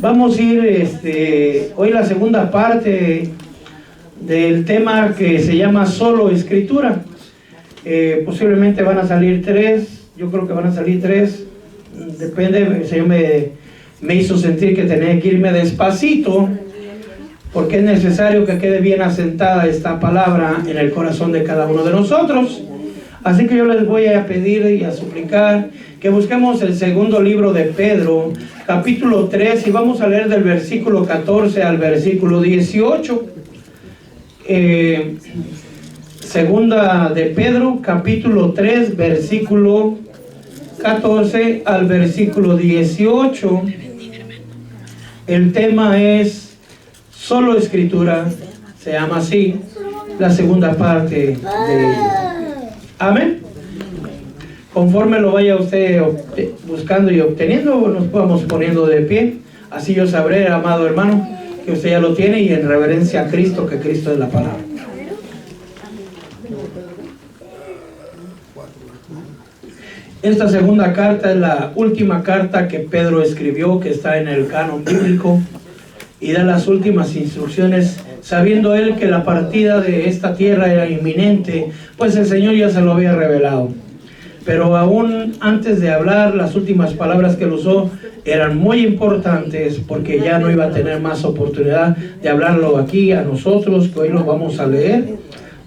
Vamos a ir hoy la segunda parte del tema que se llama solo escritura. Posiblemente van a salir 3, yo creo que van a salir 3, depende. El Señor me hizo sentir que tenía que irme despacito, porque es necesario que quede bien asentada esta palabra en el corazón de cada uno de nosotros. Así que yo les voy a pedir y a suplicar que busquemos el segundo libro de Pedro, capítulo 3, y vamos a leer del versículo 14 al versículo 18. Segunda de Pedro, capítulo 3, versículo 14 al versículo 18. El tema es solo escritura, se llama así, la segunda parte de ello. Amén. Conforme lo vaya usted buscando y obteniendo, nos vamos poniendo de pie. Así yo sabré, amado hermano, que usted ya lo tiene, y en reverencia a Cristo, que Cristo es la palabra. Esta segunda carta es la última carta que Pedro escribió, que está en el canon bíblico, y da las últimas instrucciones, sabiendo él que la partida de esta tierra era inminente, pues el Señor ya se lo había revelado. Pero aún antes de hablar, las últimas palabras que él usó eran muy importantes, porque ya no iba a tener más oportunidad de hablarlo aquí a nosotros, que hoy lo vamos a leer.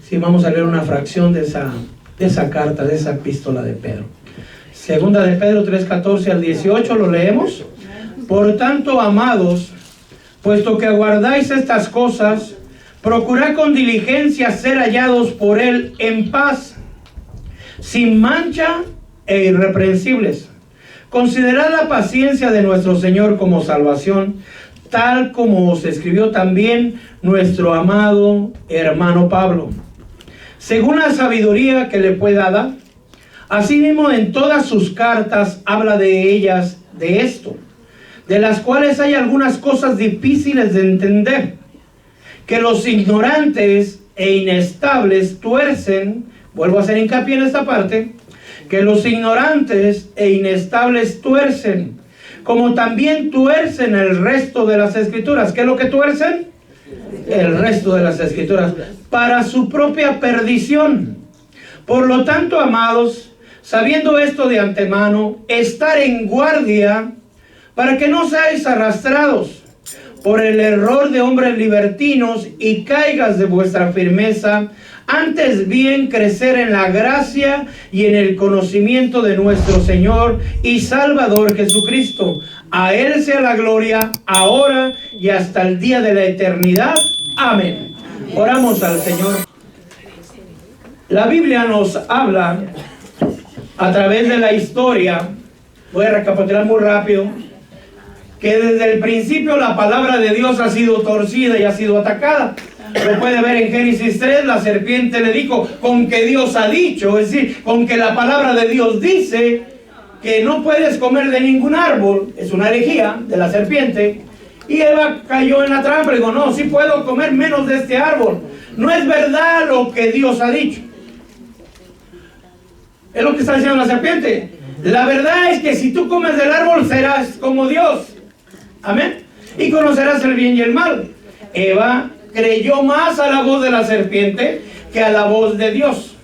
Sí, vamos a leer una fracción de esa carta, de esa epístola de Pedro. Segunda de Pedro 3, 14 al 18, lo leemos. Por tanto, amados, puesto que aguardáis estas cosas, procurad con diligencia ser hallados por él en paz, sin mancha e irreprensibles. Considerad la paciencia de nuestro Señor como salvación, tal como os escribió también nuestro amado hermano Pablo, según la sabiduría que le fue dada. Asimismo, en todas sus cartas habla de ellas, de esto, de las cuales hay algunas cosas difíciles de entender, que los ignorantes e inestables tuercen. Vuelvo a hacer hincapié en esta parte, que los ignorantes e inestables tuercen, como también tuercen el resto de las escrituras. ¿Qué es lo que tuercen? El resto de las escrituras, para su propia perdición. Por lo tanto, amados, sabiendo esto de antemano, estar en guardia, para que no seáis arrastrados por el error de hombres libertinos y caigas de vuestra firmeza. Antes bien, crecer en la gracia y en el conocimiento de nuestro Señor y Salvador Jesucristo. A Él sea la gloria, ahora y hasta el día de la eternidad. Amén. Oramos al Señor. La Biblia nos habla a través de la historia, voy a recapitular muy rápido, que desde el principio la palabra de Dios ha sido torcida y ha sido atacada. Lo puede ver en Génesis 3, la serpiente le dijo, con que Dios ha dicho, es decir, con que la palabra de Dios dice que no puedes comer de ningún árbol. Es una herejía de la serpiente. Y Eva cayó en la trampa y dijo, no, sí puedo comer menos de este árbol. No es verdad lo que Dios ha dicho. Es lo que está diciendo la serpiente. La verdad es que si tú comes del árbol serás como Dios. Amén. Y conocerás el bien y el mal. Eva creyó más a la voz de la serpiente que a la voz de Dios.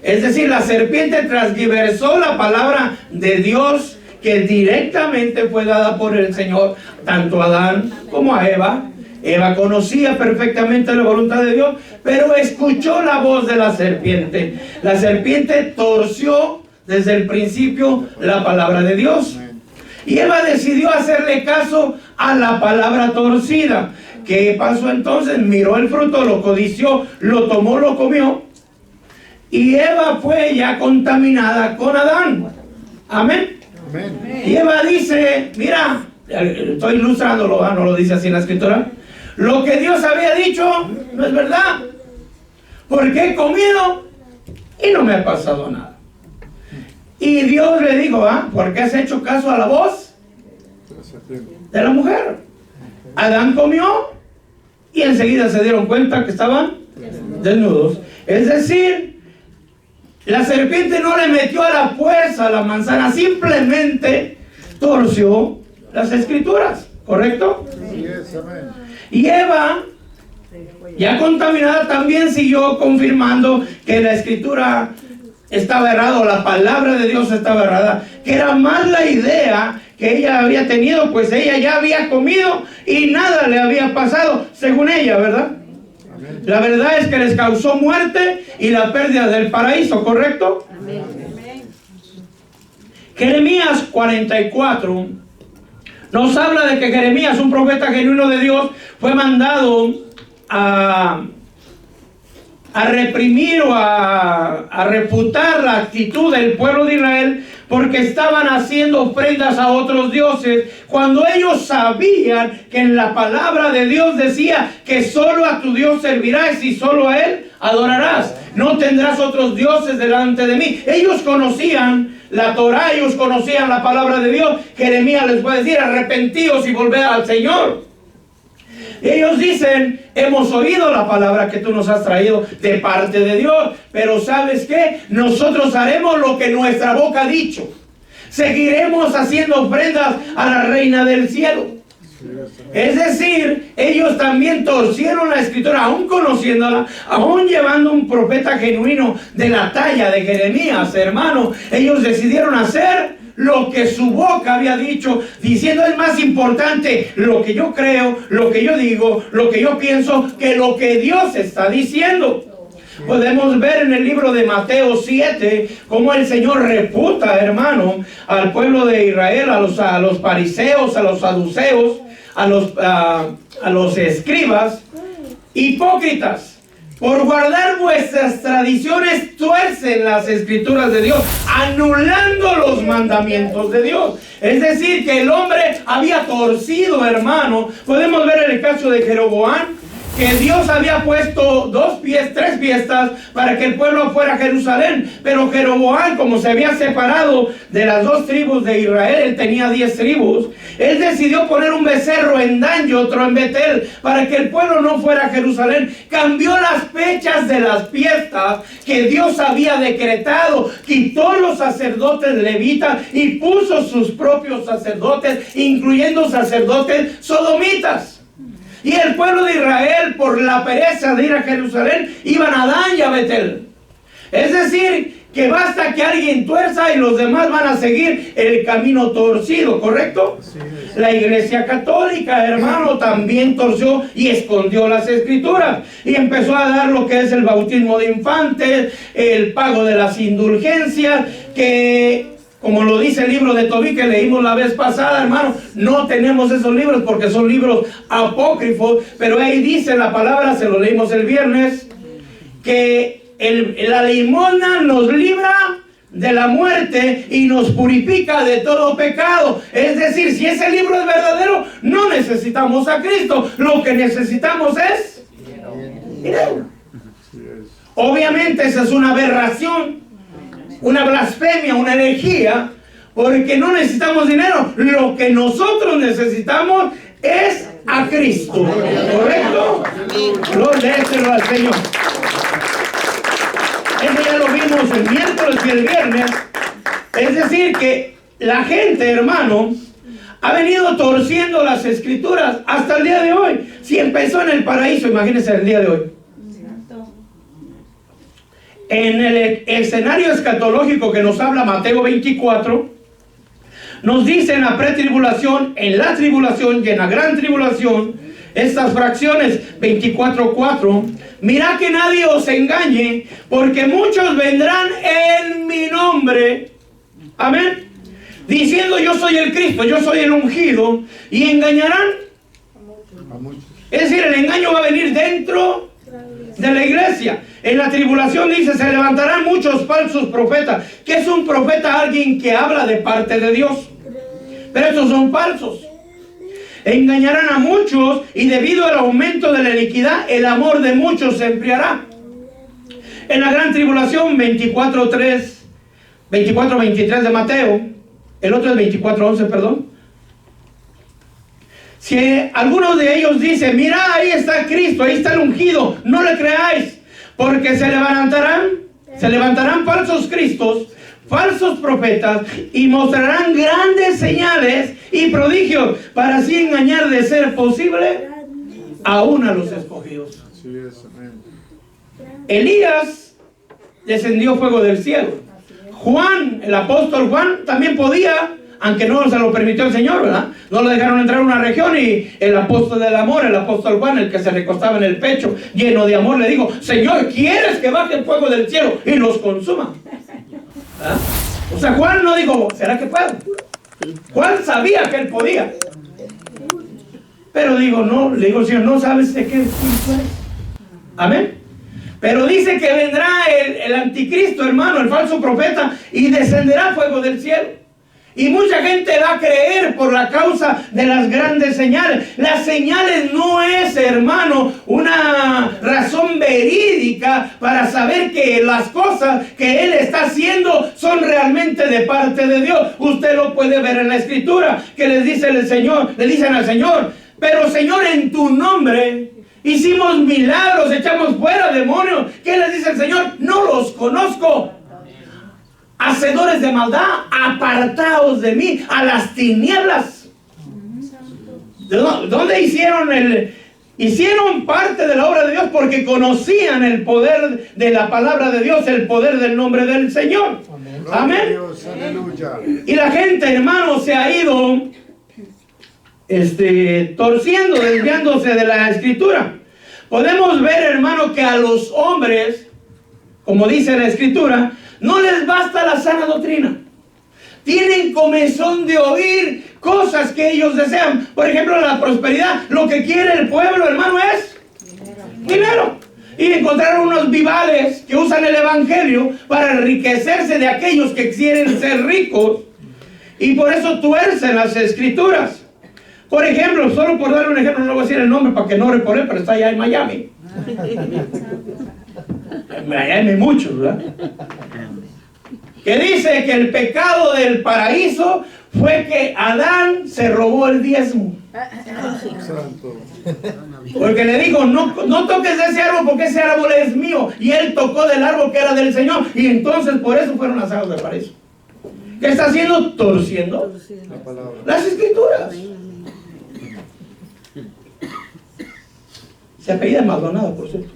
Es decir, la serpiente transgiversó la palabra de Dios, que directamente fue dada por el Señor, tanto a Adán como a Eva. Eva conocía perfectamente la voluntad de Dios, pero escuchó la voz de la serpiente. La serpiente torció desde el principio la palabra de Dios. Y Eva decidió hacerle caso a la palabra torcida. ¿Qué pasó entonces? Miró el fruto, lo codició, lo tomó, lo comió. Y Eva fue ya contaminada con Adán. Amén. Amén. Y Eva dice, mira, estoy ilustrándolo, no lo dice así en la escritura. Lo que Dios había dicho no es verdad. Porque he comido y no me ha pasado nada. Y Dios le dijo, ¿por qué has hecho caso a la voz de la mujer? Adán comió y enseguida se dieron cuenta que estaban desnudos. Es decir, la serpiente no le metió a la fuerza a la manzana, simplemente torció las escrituras. ¿correcto? Y Eva, ya contaminada, también siguió confirmando que la escritura estaba errada, o la palabra de Dios estaba errada, que era más la idea que ella había tenido, pues ella ya había comido y nada le había pasado, según ella, ¿verdad? Amén. La verdad es que les causó muerte y la pérdida del paraíso, ¿correcto? Amén. Jeremías 44 nos habla de que Jeremías, un profeta genuino de Dios, fue mandado a reprimir o a refutar la actitud del pueblo de Israel, porque estaban haciendo ofrendas a otros dioses, cuando ellos sabían que en la palabra de Dios decía que solo a tu Dios servirás y solo a Él adorarás. No tendrás otros dioses delante de mí. Ellos conocían la Torah, ellos conocían la palabra de Dios. Jeremías les puede decir: arrepentíos y volved al Señor. Ellos dicen: hemos oído la palabra que tú nos has traído de parte de Dios, pero ¿sabes qué? Nosotros haremos lo que nuestra boca ha dicho. Seguiremos haciendo ofrendas a la Reina del Cielo. Es decir, ellos también torcieron la escritura, aún conociéndola, aún llevando un profeta genuino de la talla de Jeremías, hermano. Ellos decidieron hacer lo que su boca había dicho, diciendo: es más importante lo que yo creo, lo que yo digo, lo que yo pienso, que lo que Dios está diciendo. Podemos ver en el libro de Mateo 7 cómo el Señor refuta, hermano, al pueblo de Israel, a los fariseos, a los saduceos, a los escribas hipócritas. Por guardar vuestras tradiciones tuercen las escrituras de Dios, anulando los mandamientos de Dios. Es decir, que el hombre había torcido, hermano. Podemos ver el caso de Jeroboam, que Dios había puesto 3 fiestas para que el pueblo fuera a Jerusalén, pero Jeroboam, como se había separado de las 2 tribus de Israel, él tenía 10 tribus, él decidió poner un becerro en Dan y otro en Betel, para que el pueblo no fuera a Jerusalén. Cambió las fechas de las fiestas que Dios había decretado, quitó los sacerdotes levitas y puso sus propios sacerdotes, incluyendo sacerdotes sodomitas. Y el pueblo de Israel, por la pereza de ir a Jerusalén, iban a Dan y a Betel. Es decir, que basta que alguien tuerza y los demás van a seguir el camino torcido, ¿correcto? Sí. La Iglesia Católica, hermano, también torció y escondió las escrituras. Y empezó a dar lo que es el bautismo de infantes, el pago de las indulgencias, que, como lo dice el libro de Tobit que leímos la vez pasada, hermano, no tenemos esos libros porque son libros apócrifos, pero ahí dice la palabra, se lo leímos el viernes, que la limosna nos libra de la muerte y nos purifica de todo pecado. Es decir, si ese libro es verdadero, no necesitamos a Cristo, lo que necesitamos es dinero. Obviamente esa es una aberración, una blasfemia, una herejía, porque no necesitamos dinero. Lo que nosotros necesitamos es a Cristo, ¿correcto? Glóriaselo al Señor. Eso ya lo vimos el miércoles y el viernes. Es decir, que la gente, hermano, ha venido torciendo las escrituras hasta el día de hoy. Si empezó en el paraíso, imagínense el día de hoy. En el escenario escatológico que nos habla Mateo 24, nos dice en la pretribulación, en la tribulación y en la gran tribulación, estas fracciones 24:4, mirad que nadie os engañe, porque muchos vendrán en mi nombre, amén, diciendo: yo soy el Cristo, yo soy el ungido, y engañarán a muchos. Es decir, el engaño va a venir dentro de la iglesia. En la tribulación dice: se levantarán muchos falsos profetas. ¿Qué es un profeta? Alguien que habla de parte de Dios, pero estos son falsos. Engañarán a muchos, y debido al aumento de la iniquidad, el amor de muchos se enfriará. En la gran tribulación 24:23 de Mateo, el otro es 24:11, perdón. Si algunos de ellos dicen: mira, ahí está Cristo, ahí está el ungido, no le creáis, porque se levantarán falsos cristos, falsos profetas y mostrarán grandes señales y prodigios para así engañar, de ser posible, aún a los escogidos. Elías descendió fuego del cielo. Juan, el apóstol Juan, también podía, aunque no se lo permitió el Señor, ¿verdad? No lo dejaron entrar a una región, y el apóstol del amor, el apóstol Juan, el que se recostaba en el pecho, lleno de amor, le dijo: Señor, ¿quieres que baje el fuego del cielo y los consuma? ¿Ah? O sea, Juan no dijo: ¿será que puedo? Juan sabía que él podía. Pero digo, no, le digo: Señor, ¿no sabes de qué espíritu eres? Amén. Pero dice que vendrá el anticristo, hermano, el falso profeta, y descenderá fuego del cielo. Y mucha gente va a creer por la causa de las grandes señales. Las señales no es, hermano, una razón verídica para saber que las cosas que Él está haciendo son realmente de parte de Dios. Usted lo puede ver en la Escritura, que les dice el Señor, le dicen al Señor: pero Señor, en tu nombre hicimos milagros, echamos fuera demonios. ¿Qué les dice el Señor? No los conozco. Hacedores de maldad, apartaos de mí, a las tinieblas. ¿Dónde hicieron parte de la obra de Dios? Porque conocían el poder de la palabra de Dios, el poder del nombre del Señor. Amén. Y la gente, hermano, se ha ido torciendo, desviándose de la Escritura. Podemos ver, hermano, que a los hombres, como dice la Escritura, no les basta la sana doctrina. Tienen comezón de oír cosas que ellos desean. Por ejemplo, la prosperidad. Lo que quiere el pueblo, hermano, es dinero. Y encontraron unos vivales que usan el evangelio para enriquecerse de aquellos que quieren ser ricos. Y por eso tuercen las Escrituras. Por ejemplo, solo por darle un ejemplo, no voy a decir el nombre para que no ore por él, pero está allá en Miami. En Miami hay muchos, ¿verdad? Que dice que el pecado del paraíso fue que Adán se robó el diezmo. Porque le dijo: no toques ese árbol, porque ese árbol es mío. Y él tocó del árbol que era del Señor. Y entonces por eso fueron lanzados del paraíso. ¿Qué está haciendo? Torciendo las Escrituras. Se apellida Maldonado, por cierto.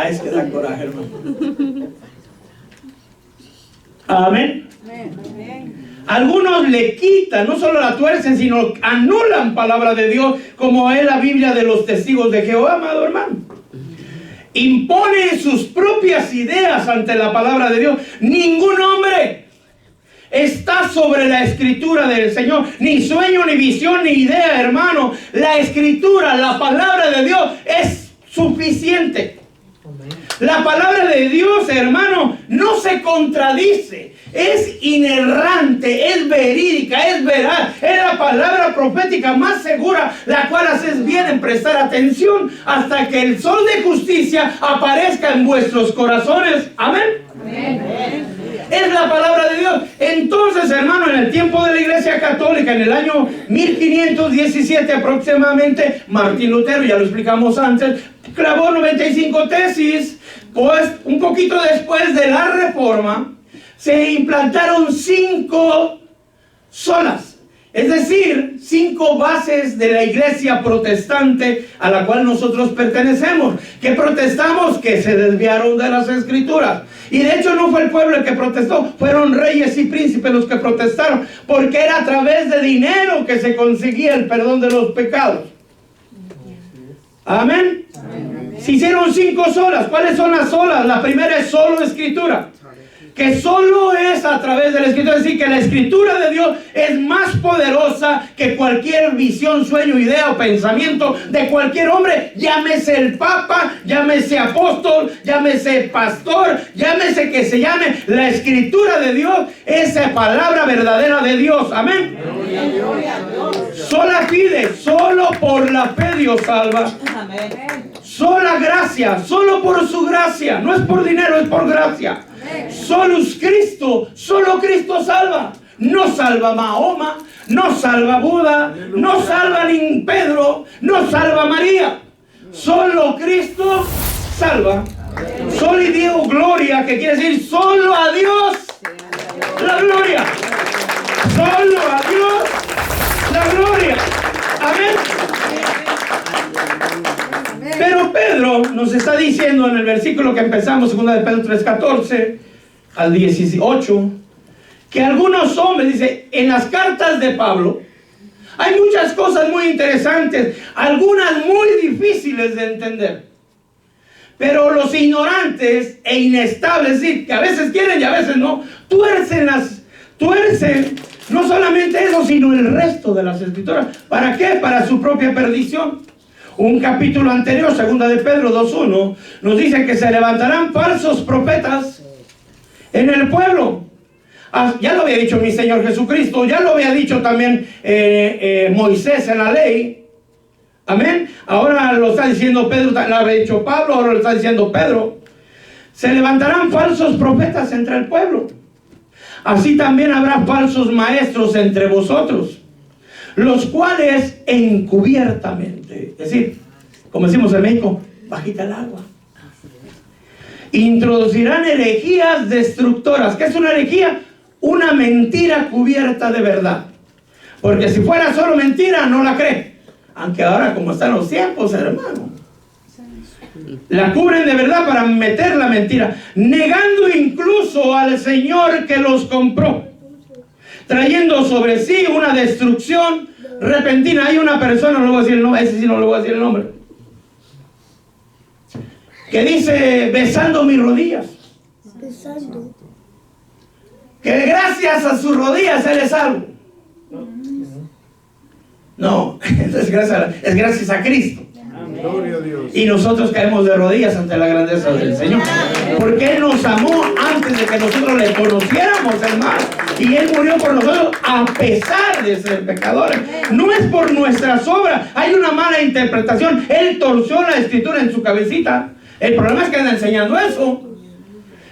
Es que da coraje, hermano. Amén. Algunos le quitan, no solo la tuercen, sino anulan palabra de Dios, como es la Biblia de los testigos de Jehová, amado hermano. Impone sus propias ideas ante la palabra de Dios. Ningún hombre está sobre la Escritura del Señor. Ni sueño, ni visión, ni idea, hermano. La Escritura, la palabra de Dios es suficiente. La palabra de Dios, hermano, no se contradice. Es inerrante, es verídica, es veraz. Es la palabra profética más segura, la cual haces bien en prestar atención hasta que el sol de justicia aparezca en vuestros corazones. Amén. Amén. Es la palabra de Dios. Entonces, hermano, en el tiempo de la Iglesia Católica, en el año 1517 aproximadamente, Martín Lutero, ya lo explicamos antes, clavó 95 tesis. Pues un poquito después de la Reforma se implantaron 5 solas, es decir, 5 bases de la iglesia protestante a la cual nosotros pertenecemos. ¿Qué protestamos? Que se desviaron de las Escrituras. Y de hecho no fue el pueblo el que protestó, fueron reyes y príncipes los que protestaron, porque era a través de dinero que se conseguía el perdón de los pecados. Amén. Se hicieron 5 solas. ¿Cuáles son las solas? La primera es solo Escritura, que solo es a través de la Escritura. Es decir, que la Escritura de Dios es más poderosa que cualquier visión, sueño, idea o pensamiento de cualquier hombre. Llámese el Papa, llámese apóstol, llámese pastor, llámese que se llame. La Escritura de Dios es la palabra verdadera de Dios. Amén. Sola fide, solo por la fe Dios salva. Sola gracia, solo por su gracia. No es por dinero, es por gracia. Solus Cristo, solo Cristo salva. No salva Mahoma, no salva Buda, no salva ni Pedro, no salva María. Solo Cristo salva. Solo y Deo gloria, que quiere decir solo a Dios la gloria. Solo a Dios la gloria. Amén. Pero Pedro nos está diciendo en el versículo que empezamos, 2 de Pedro 3:14 al 18, que algunos hombres, dice, en las cartas de Pablo hay muchas cosas muy interesantes, algunas muy difíciles de entender. Pero los ignorantes e inestables, es decir, que a veces quieren y a veces no, tuercen no solamente eso, sino el resto de las escrituras. ¿Para qué? Para su propia perdición. Un capítulo anterior, 2 de Pedro 2:1, nos dice que se levantarán falsos profetas en el pueblo. Ya lo había dicho mi Señor Jesucristo, ya lo había dicho también Moisés en la ley. Amén. Ahora lo está diciendo Pedro, lo había dicho Pablo, ahora lo está diciendo Pedro. Se levantarán falsos profetas entre el pueblo. Así también habrá falsos maestros entre vosotros, los cuales encubiertamente, es decir, como decimos en México, bajita el agua, introducirán herejías destructoras. ¿Qué es una herejía? Una mentira cubierta de verdad. Porque si fuera solo mentira, no la cree. Aunque ahora, como están los tiempos, hermano, la cubren de verdad para meter la mentira, negando incluso al Señor que los compró, trayendo sobre sí una destrucción repentina. Hay una persona, no le voy a decir el nombre, ese sí no le voy a decir el nombre, que dice, besando mis rodillas, que gracias a sus rodillas él es salvo. No, es gracias a Cristo. Gloria a Dios. Y nosotros caemos de rodillas ante la grandeza del Señor, porque Él nos amó antes de que nosotros le conociéramos, hermano, y Él murió por nosotros a pesar de ser pecadores. No es por nuestras obras. Hay una mala interpretación. Él torció la escritura en su cabecita. El problema es que anda enseñando eso,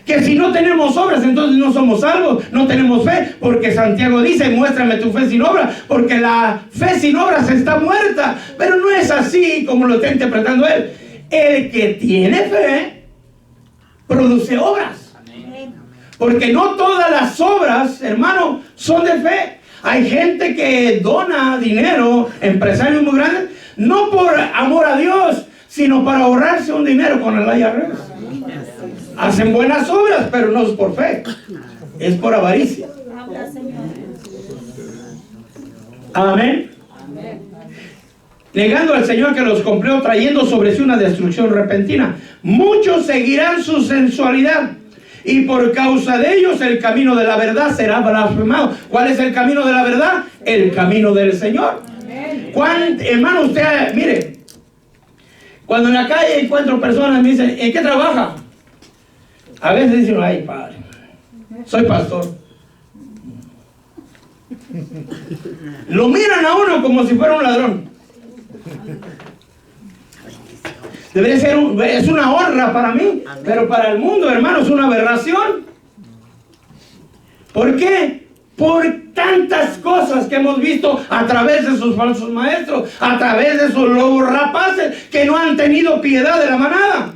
que si no tenemos obras, entonces no somos salvos, no tenemos fe, porque Santiago dice, muéstrame tu fe sin obra, porque la fe sin obras está muerta. Pero no es así como lo está interpretando él. El que tiene fe produce obras, porque no todas las obras, hermano, son de fe. Hay gente que dona dinero, empresarios muy grandes, no por amor a Dios, sino para ahorrarse un dinero con el IRS. Hacen buenas obras, pero no es por fe, es por avaricia. Amén. Negando al Señor que los compró, trayendo sobre sí una destrucción repentina. Muchos seguirán su sensualidad, y por causa de ellos el camino de la verdad será blasfemado. ¿Cuál es el camino de la verdad? El camino del Señor. Hermano, usted, mire, cuando en la calle encuentro personas me dicen, ¿en qué trabaja? A veces dicen, ay padre, soy pastor. Lo miran a uno como si fuera un ladrón. Debería ser es una honra para mí, pero para el mundo, hermano, es una aberración. ¿Por qué? Por tantas cosas que hemos visto a través de esos falsos maestros, a través de esos lobos rapaces que no han tenido piedad de la manada.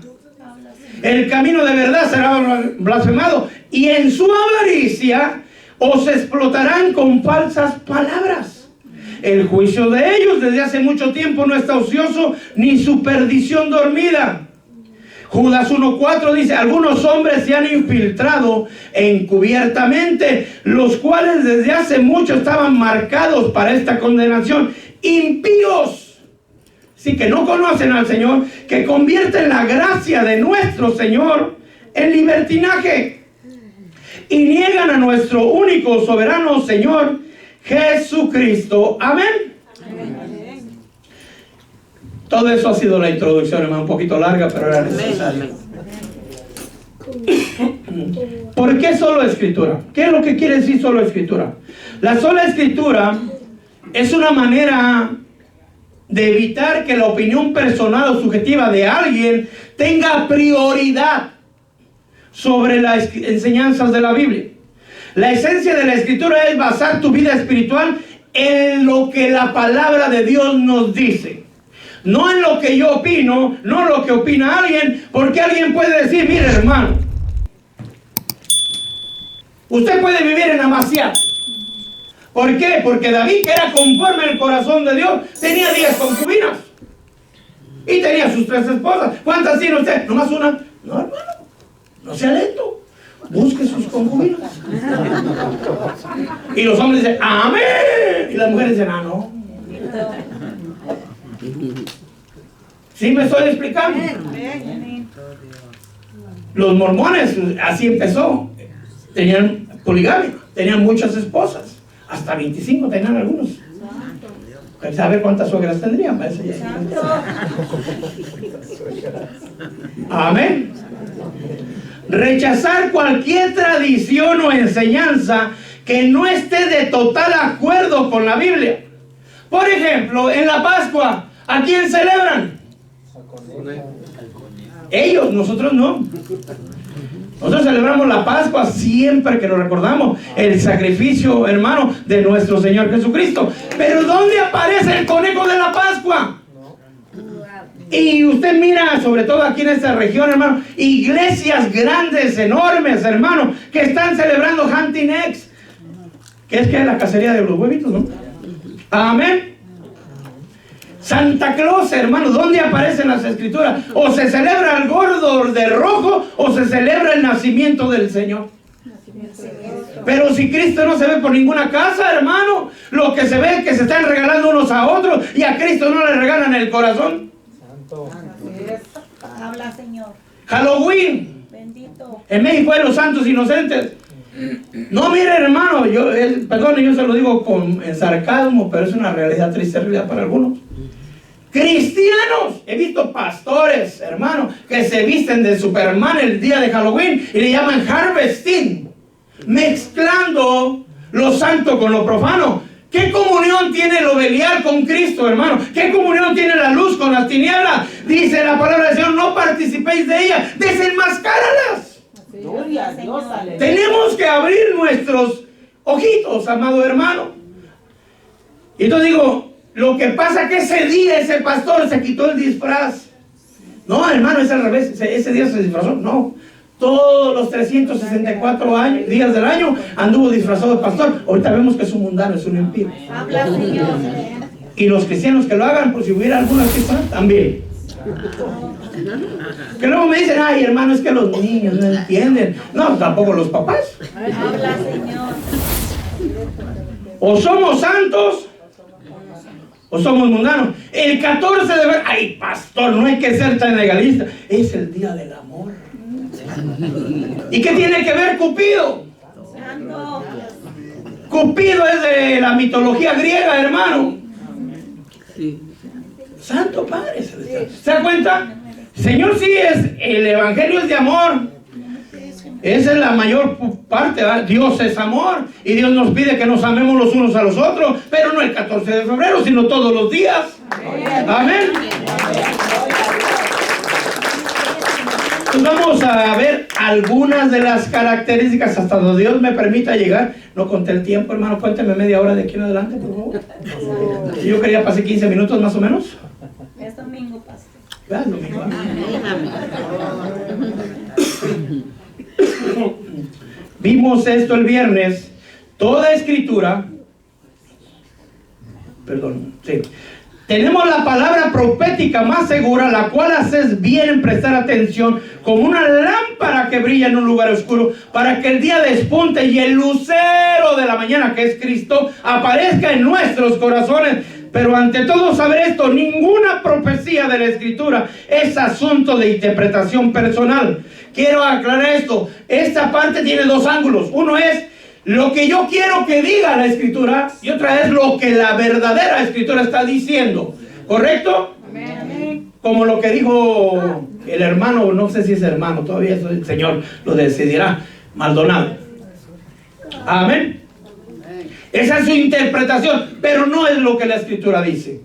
El camino de verdad será blasfemado, y en su avaricia os explotarán con falsas palabras. El juicio de ellos desde hace mucho tiempo no está ocioso, ni su perdición dormida. Judas 1:4 dice, algunos hombres se han infiltrado encubiertamente, los cuales desde hace mucho estaban marcados para esta condenación. Impíos, sí, que no conocen al Señor, que convierten la gracia de nuestro Señor en libertinaje y niegan a nuestro único soberano Señor Jesucristo. Amén. Todo eso ha sido la introducción, hermano, un poquito larga, pero era necesario. ¿Por qué solo escritura? ¿Qué es lo que quiere decir solo escritura? La sola escritura es una manera de evitar que la opinión personal o subjetiva de alguien tenga prioridad sobre las enseñanzas de la Biblia. La esencia de la escritura es basar tu vida espiritual en lo que la palabra de Dios nos dice. No en lo que yo opino, no lo que opina alguien, porque alguien puede decir, mire hermano, usted puede vivir en Amasías. ¿Por qué? Porque David, que era conforme al corazón de Dios, tenía 10 concubinas. Y tenía sus 3 esposas. ¿Cuántas tiene usted? ¿Nomás una? No, hermano. No sea lento. Busque sus concubinas. Y los hombres dicen, amén. Y las mujeres dicen, ah, no. ¿Sí me estoy explicando? Los mormones, así empezó. Tenían poligamia. Tenían muchas esposas. Hasta 25 tenían algunos. ¿Sabe cuántas suegras tendrían? Amén. Rechazar cualquier tradición o enseñanza que no esté de total acuerdo con la Biblia. Por ejemplo, en la Pascua, ¿a quién celebran? Ellos, nosotros no. Nosotros celebramos la Pascua siempre que lo recordamos, el sacrificio, hermano, de nuestro Señor Jesucristo. Pero ¿dónde aparece el conejo de la Pascua? Y usted mira, sobre todo aquí en esta región, hermano, iglesias grandes, enormes, hermano, que están celebrando Hunting Eggs, que es la cacería de los huevitos, ¿no? Amén. Santa Claus, hermano, ¿dónde aparecen las escrituras? O se celebra el gordo de rojo o se celebra el nacimiento del Señor. Pero si Cristo no se ve por ninguna casa, hermano, lo que se ve es que se están regalando unos a otros y a Cristo no le regalan el corazón. Santo. Habla, Señor. Halloween. Bendito. En México hay los santos inocentes. No, mire, hermano, yo se lo digo en sarcasmo, pero es una realidad, triste realidad para algunos. Cristianos, he visto pastores, hermano, que se visten de Superman el día de Halloween y le llaman harvesting, mezclando lo santo con lo profano. ¿Qué comunión tiene lo belial con Cristo, hermano? ¿Qué comunión tiene la luz con las tinieblas? Dice la palabra del Señor, no participéis de ella, desenmascáralas. Gloria a Dios. Tenemos que abrir nuestros ojitos, amado hermano. Y entonces digo, lo que pasa es que ese día ese pastor se quitó el disfraz. No, hermano, es al revés. Ese día se disfrazó. No. Todos los 364 días del año anduvo disfrazado de pastor. Ahorita vemos que es un mundano, es un impío. Habla, Señor. Y los cristianos que lo hagan, por si hubiera alguna cifra, también. Que luego me dicen, ay, hermano, es que los niños no entienden. No, tampoco los papás. Habla, Señor. O somos santos o somos mundanos. El 14 de febrero, ay, pastor, no hay que ser tan legalista. Es el día del amor. ¿Y qué tiene que ver Cupido? Santo. Cupido es de la mitología griega, hermano. Santo Padre Celestial. ¿Se da cuenta? Señor, sí, el evangelio es de amor. Esa es la mayor parte, ¿verdad? Dios es amor y Dios nos pide que nos amemos los unos a los otros, pero no el 14 de febrero, sino todos los días. Amén. Pues vamos a ver algunas de las características hasta donde Dios me permita llegar. No conté el tiempo, hermano, cuénteme media hora de aquí en adelante, por favor. Yo quería pasar 15 minutos más o menos. Es domingo, pastor. ¿Verdad? Domingo. Vimos esto el viernes. Toda escritura, tenemos la palabra profética más segura, la cual haces bien en prestar atención, como una lámpara que brilla en un lugar oscuro, para que el día despunte y el lucero de la mañana, que es Cristo, aparezca en nuestros corazones. Pero ante todo saber esto, ninguna profecía de la Escritura es asunto de interpretación personal. Quiero aclarar esto. Esta parte tiene dos ángulos. Uno es lo que yo quiero que diga la Escritura y otra es lo que la verdadera Escritura está diciendo. ¿Correcto? Amén. Como lo que dijo el hermano, no sé si es hermano, todavía el Señor lo decidirá, Maldonado. Amén. Esa es su interpretación, pero no es lo que la Escritura dice.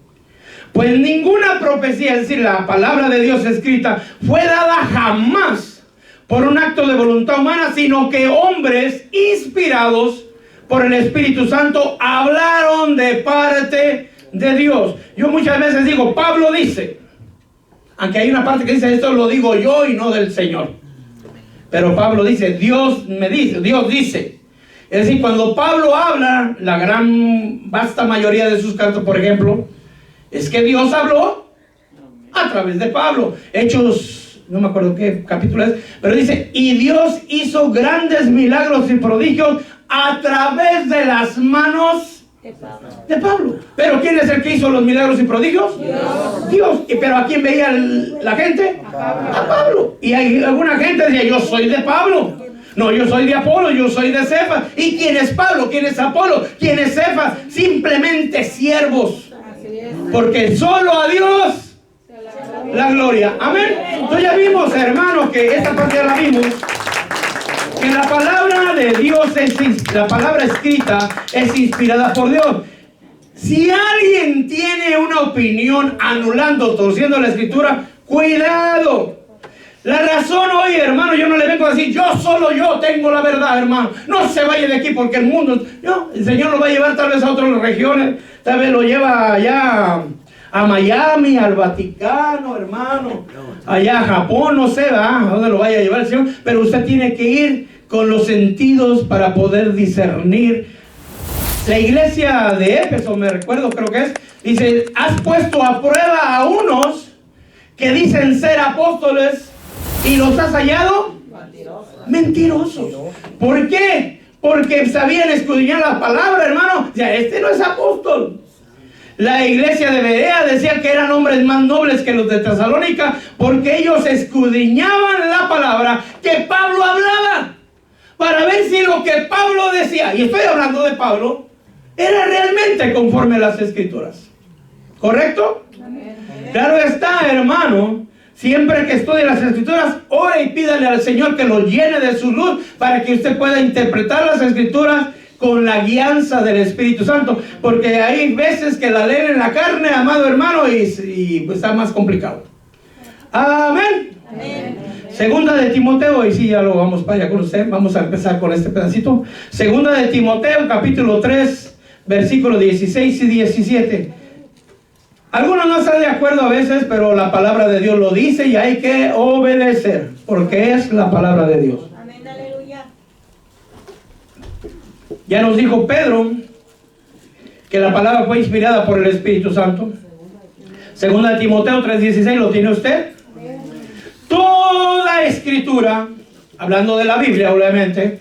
Pues ninguna profecía, es decir, la palabra de Dios escrita, fue dada jamás por un acto de voluntad humana, sino que hombres inspirados por el Espíritu Santo hablaron de parte de Dios. Yo muchas veces digo, Pablo dice, aunque hay una parte que dice, esto lo digo yo y no del Señor. Pero Pablo dice, Dios me dice, Dios dice. Es decir, cuando Pablo habla, la vasta mayoría de sus cartas, por ejemplo, es que Dios habló a través de Pablo. Hechos, no me acuerdo qué capítulo es, pero dice, y Dios hizo grandes milagros y prodigios a través de las manos de Pablo. Pero ¿quién es el que hizo los milagros y prodigios? Dios. ¿Pero a quién veía la gente? A Pablo. Y hay alguna gente que decía, yo soy de Pablo. No, yo soy de Apolo, yo soy de Cefas. ¿Y quién es Pablo? ¿Quién es Apolo? ¿Quién es Cefas? Simplemente siervos. Porque solo a Dios la gloria. Amén. Entonces ya vimos, hermanos, que esta parte ya la vimos. Que la palabra de Dios la palabra escrita es inspirada por Dios. Si alguien tiene una opinión anulando, torciendo la escritura, cuidado. La razón hoy, hermano, yo no le vengo a decir, solo yo tengo la verdad, hermano. No se vaya de aquí porque el mundo, no, el Señor lo va a llevar tal vez a otras regiones, tal vez lo lleva allá a Miami, al Vaticano, hermano, allá a Japón, no sé, a dónde lo vaya a llevar el Señor, pero usted tiene que ir con los sentidos para poder discernir. La iglesia de Éfeso, me recuerdo, creo que es, dice, has puesto a prueba a unos que dicen ser apóstoles y los has hallado mentirosos. ¿Por qué? Porque sabían escudriñar la palabra, hermano. Ya, este no es apóstol. La iglesia de Berea decía que eran hombres más nobles que los de Tesalónica, porque ellos escudriñaban la palabra que Pablo hablaba, para ver si lo que Pablo decía, y estoy hablando de Pablo, era realmente conforme a las escrituras. ¿Correcto? Claro está, hermano. Siempre que estudie las escrituras, ore y pídale al Señor que lo llene de su luz para que usted pueda interpretar las escrituras con la guianza del Espíritu Santo, porque hay veces que la leen en la carne, amado hermano, y pues está más complicado. Amén. Amén. Segunda de Timoteo, y sí, ya lo vamos para allá con usted. Vamos a empezar con este pedacito. Segunda de Timoteo, capítulo 3, versículos 16 y 17. Algunos no están de acuerdo a veces, pero la palabra de Dios lo dice y hay que obedecer, porque es la palabra de Dios. Amén, aleluya. Ya nos dijo Pedro que la palabra fue inspirada por el Espíritu Santo. Segunda de Timoteo 3:16, ¿lo tiene usted? Toda escritura, hablando de la Biblia obviamente,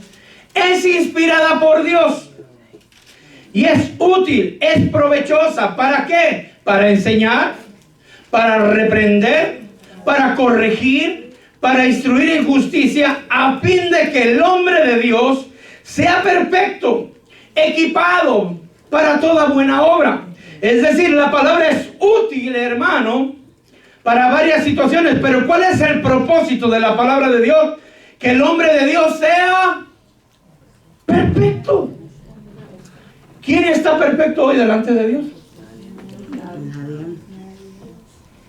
es inspirada por Dios y es útil, es provechosa. ¿Para qué? Para enseñar, para reprender, para corregir, para instruir en justicia, a fin de que el hombre de Dios sea perfecto, equipado para toda buena obra. Es decir, la palabra es útil, hermano, para varias situaciones. Pero ¿cuál es el propósito de la palabra de Dios? Que el hombre de Dios sea perfecto. ¿Quién está perfecto hoy delante de Dios?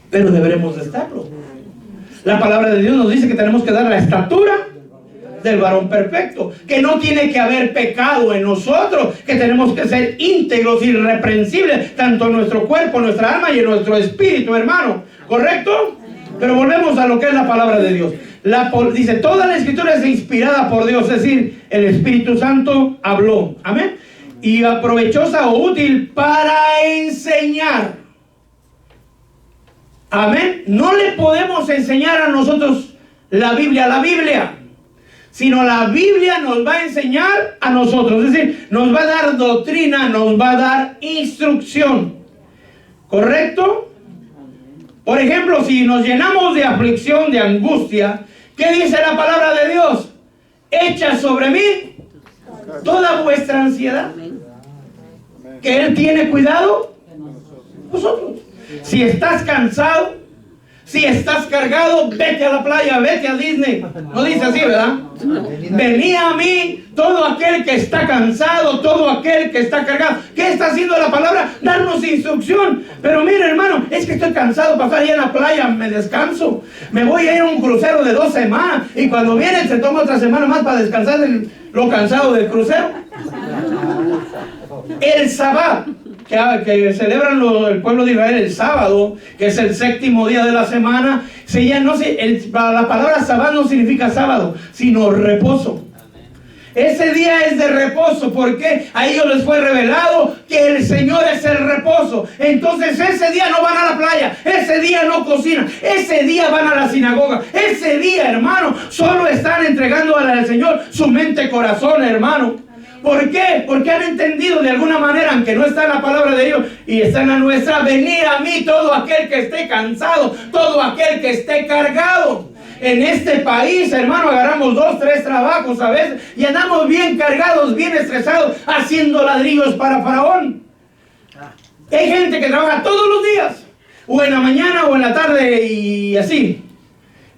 Pero deberemos de estarlo. La palabra de Dios nos dice que tenemos que dar la estatura del varón perfecto, que no tiene que haber pecado en nosotros, que tenemos que ser íntegros, irreprensibles, tanto en nuestro cuerpo, nuestra alma y en nuestro espíritu, hermano. ¿Correcto? Pero volvemos a lo que es la palabra de Dios. Dice, toda la escritura es inspirada por Dios, es decir, el Espíritu Santo habló. Amén. Y provechosa o útil para enseñar. Amén. No le podemos enseñar a nosotros la Biblia, sino la Biblia nos va a enseñar a nosotros. Es decir, nos va a dar doctrina, nos va a dar instrucción. ¿Correcto? Por ejemplo, si nos llenamos de aflicción, de angustia, ¿qué dice la palabra de Dios? Echa sobre mí toda vuestra ansiedad, que Él tiene cuidado vosotros. Si estás cansado, si estás cargado, vete a la playa, vete a Disney. No dice así, ¿verdad? Venid a mí todo aquel que está cansado, todo aquel que está cargado. ¿Qué está haciendo la palabra? Darnos instrucción. Pero mire, hermano, es que estoy cansado para estar ahí en la playa, me descanso. Me voy a ir a un crucero de 2 semanas y cuando viene se toma otra semana más para descansar de lo cansado del crucero. El Sabbat que celebran el pueblo de Israel el sábado, que es el séptimo día de la semana, la palabra sábado no significa sábado, sino reposo. Ese día es de reposo, porque a ellos les fue revelado que el Señor es el reposo. Entonces ese día no van a la playa, ese día no cocinan, ese día van a la sinagoga, ese día, hermano, solo están entregando al Señor su mente, corazón, hermano. ¿Por qué? Porque han entendido de alguna manera, aunque no está en la palabra de Dios y está en la nuestra: venid a mí todo aquel que esté cansado, todo aquel que esté cargado. En este país, hermano, agarramos 2, 3 trabajos a veces y andamos bien cargados, bien estresados, haciendo ladrillos para Faraón. Hay gente que trabaja todos los días, o en la mañana o en la tarde, y así.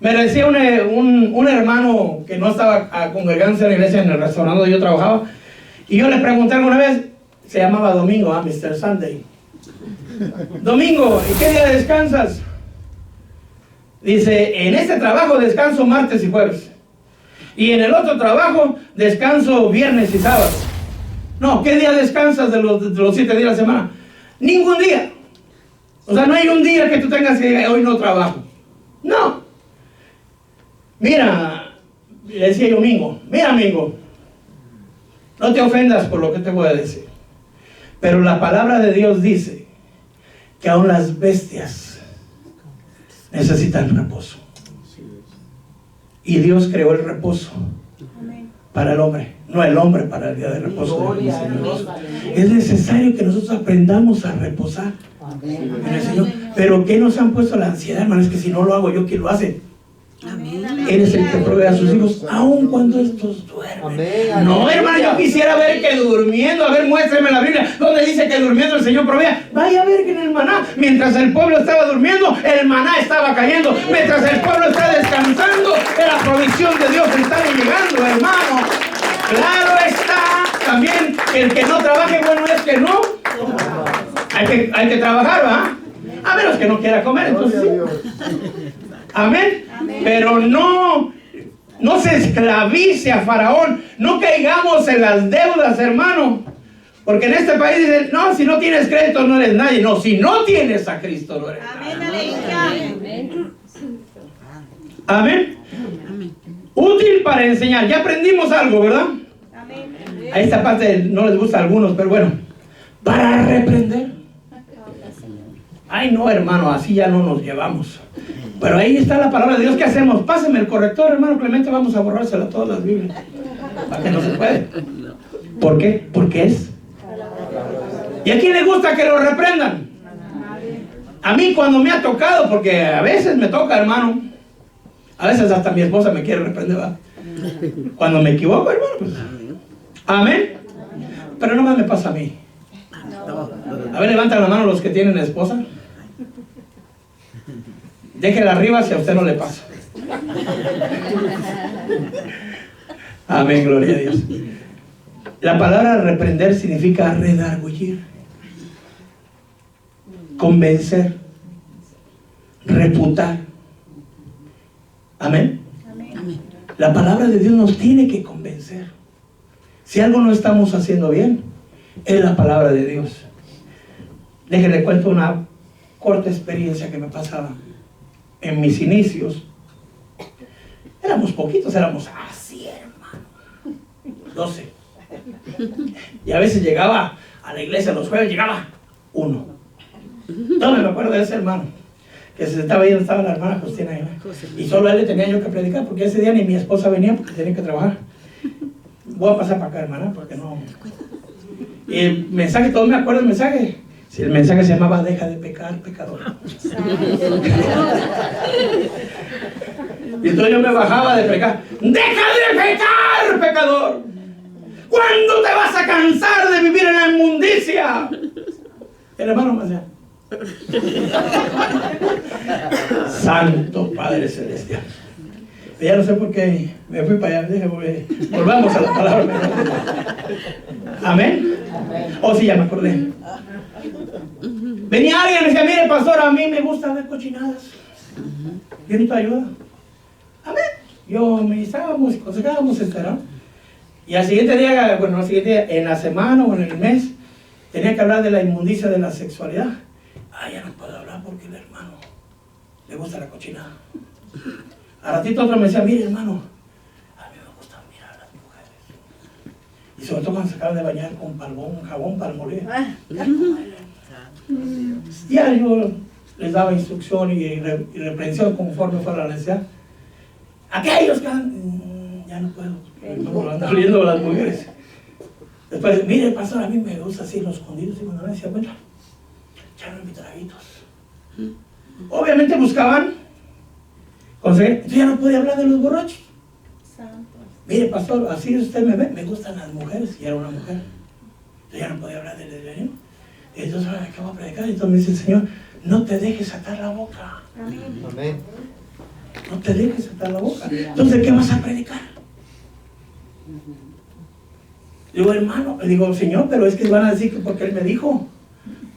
Me decía un hermano que no estaba congregándose en la iglesia, en el restaurante donde yo trabajaba, y yo le pregunté alguna vez, se llamaba Domingo, Mr. Sunday. Domingo, ¿y qué día descansas? Dice, en este trabajo descanso martes y jueves, y en el otro trabajo descanso viernes y sábado. No, ¿qué día descansas de los 7 días de la semana? Ningún día. O sea, no hay un día que tú tengas que hoy no trabajo. No. Mira, le decía yo, Mingo, mira, Mingo, no te ofendas por lo que te voy a decir, pero la palabra de Dios dice que aún las bestias necesitan reposo. Y Dios creó el reposo para el hombre, no el hombre para el día de reposo. Es necesario que nosotros aprendamos a reposar en el Señor. Pero ¿qué nos han puesto la ansiedad, hermano? Es que si no lo hago yo, ¿quién lo hace? Él es el que provee a sus hijos, aun cuando estos duermen. No, hermano, yo quisiera ver que durmiendo, a ver, muéstrame la Biblia donde dice que durmiendo el Señor proveía. Vaya a ver que en el maná, mientras el pueblo estaba durmiendo, el maná estaba cayendo. Mientras el pueblo está descansando, la provisión de Dios está llegando, hermano. Claro está, también el que no trabaje, bueno es que no. Hay que trabajar, ¿va? A menos que no quiera comer, entonces sí. Amén. Pero no se esclavice a Faraón. No caigamos en las deudas, hermano. Porque en este país dicen, no, si no tienes crédito no eres nadie. No, si no tienes a Cristo no eres nadie. Amén. Útil para enseñar. Ya aprendimos algo, ¿verdad? A esta parte no les gusta a algunos, pero bueno. Para reprender. Ay, no, hermano, así ya no nos llevamos. Pero ahí está la palabra de Dios. ¿Qué hacemos? Páseme el corrector, hermano Clemente. Vamos a borrársela a todas las Biblias, para que no se puede. ¿Por qué? Porque es. ¿Y a quién le gusta que lo reprendan? A mí cuando me ha tocado, porque a veces me toca, hermano. A veces hasta mi esposa me quiere reprender, ¿va? Cuando me equivoco, hermano, pues. Amén. Pero no más me pasa a mí. A ver, levantan la mano los que tienen esposa. Déjela arriba si a usted no le pasa. Amén, gloria a Dios. La palabra reprender significa redargüir, convencer, refutar. Amén. La palabra de Dios nos tiene que convencer. Si algo no estamos haciendo bien, es la palabra de Dios. Déjenle cuento una corta experiencia que me pasaba. En mis inicios, éramos poquitos, éramos así, hermano, 12. Y a veces llegaba a la iglesia los jueves, llegaba uno. No me acuerdo de ese hermano, que se estaba yendo, estaba la hermana Justina ahí, y solo a él le tenía yo que predicar, porque ese día ni mi esposa venía porque tenía que trabajar. Voy a pasar para acá, hermana, porque no. Y el mensaje, todos me acuerdo del mensaje. Si el mensaje se llamaba deja de pecar, pecador. Y entonces yo me bajaba de pecar. Deja de pecar, pecador. ¿Cuándo te vas a cansar de vivir en la inmundicia? El hermano me decía, Santo Padre Celestial. Ya no sé por qué me fui para allá. Volvamos a la palabra. Amén. Oh, sí, ya me acordé. Venía alguien y me decía, mire, pastor, a mí me gusta ver cochinadas. Yo necesito ayuda. Amén. Yo ministrábamos y aconsejábamos, ¿no? Y al siguiente día, bueno, al siguiente día, en la semana o en el mes, tenía que hablar de la inmundicia de la sexualidad. Ya no puedo hablar porque el hermano le gusta la cochinada. A ratito otro me decía, mire hermano, a mí me gusta mirar a las mujeres. Y sobre todo cuando se acaban de bañar con jabón palmolive. Ya yo les daba instrucción y reprensión conforme fuera la necesidad. Aquellos que ya no puedo, no andan oliendo a las mujeres. Después, mire pastor, a mí me gusta así los escondidos. Y cuando me decía, bueno, echaron mis traguitos. Obviamente buscaban conseguir. Entonces ya no podía hablar de los borrachos. Mire pastor, así usted me ve, me gustan las mujeres. Y era una mujer. Entonces ya no podía hablar del desvío. Y entonces, ¿qué voy a predicar? Y entonces me dice el Señor, no te dejes atar la boca. Amén. No te dejes atar la boca. Entonces, ¿qué vas a predicar? Digo, hermano, digo, Señor, pero es que van a decir que porque Él me dijo.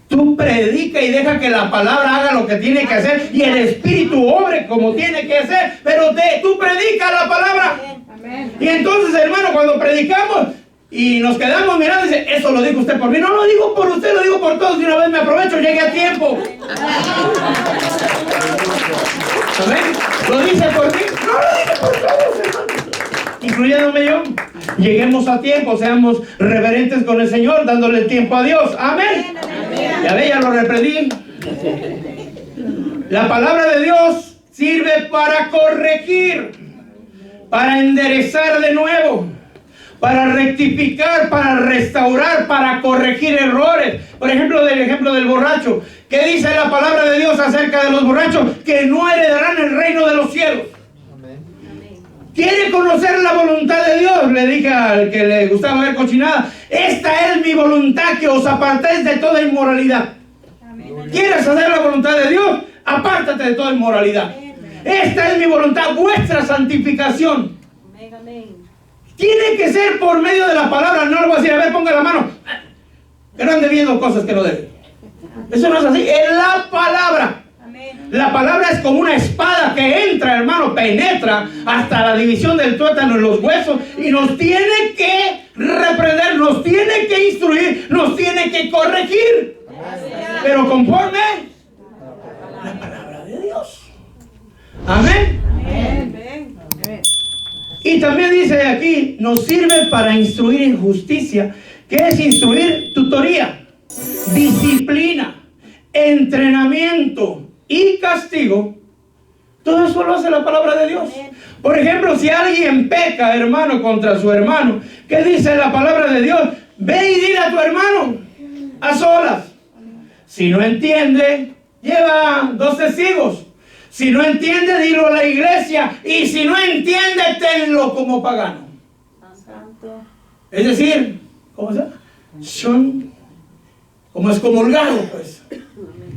Tú predica y deja que la palabra haga lo que tiene que hacer y el Espíritu obre como tiene que hacer, pero tú predica la palabra. Amén. Y entonces, hermano, cuando predicamos y nos quedamos mirando, dice, eso lo dijo usted por mí. No lo digo por usted, lo digo por todos. De una vez me aprovecho, llegué a tiempo. ¿Amén? ¿Lo dice por mí? No lo dice por todos, hermano, incluyéndome yo. Lleguemos a tiempo, seamos reverentes con el Señor, dándole tiempo a Dios. Amén. Ya ve, ya lo reprendí. La palabra de Dios sirve para corregir, para enderezar de nuevo, para rectificar, para restaurar, para corregir errores. Por ejemplo, del ejemplo del borracho. ¿Qué dice la palabra de Dios acerca de los borrachos? Que no heredarán el reino de los cielos. ¿Quiere conocer la voluntad de Dios? Le dije al que le gustaba ver cochinada, esta es mi voluntad, que os apartéis de toda inmoralidad. ¿Quieres hacer la voluntad de Dios? Apártate de toda inmoralidad. Esta es mi voluntad, vuestra santificación. Tiene que ser por medio de la palabra. No le voy a decir, a ver, ponga la mano, que no ande viendo cosas que no deben. Eso no es así, es la palabra. La palabra es como una espada que entra, hermano, penetra hasta la división del tuétano en los huesos y nos tiene que reprender, nos tiene que instruir, nos tiene que corregir. Pero conforme la palabra de Dios. Amén. Y también dice aquí, nos sirve para instruir en justicia. ¿Qué es instruir? Tutoría, disciplina, entrenamiento y castigo. Todo eso lo hace la palabra de Dios. Por ejemplo, si alguien peca, hermano, contra su hermano, ¿qué dice la palabra de Dios? Ve y dile a tu hermano a solas. Si no entiende, lleva 2 testigos. Si no entiende, dilo a la iglesia. Y si no entiende, tenlo como pagano. Es decir, ¿cómo se llama? Son como excomulgado, pues.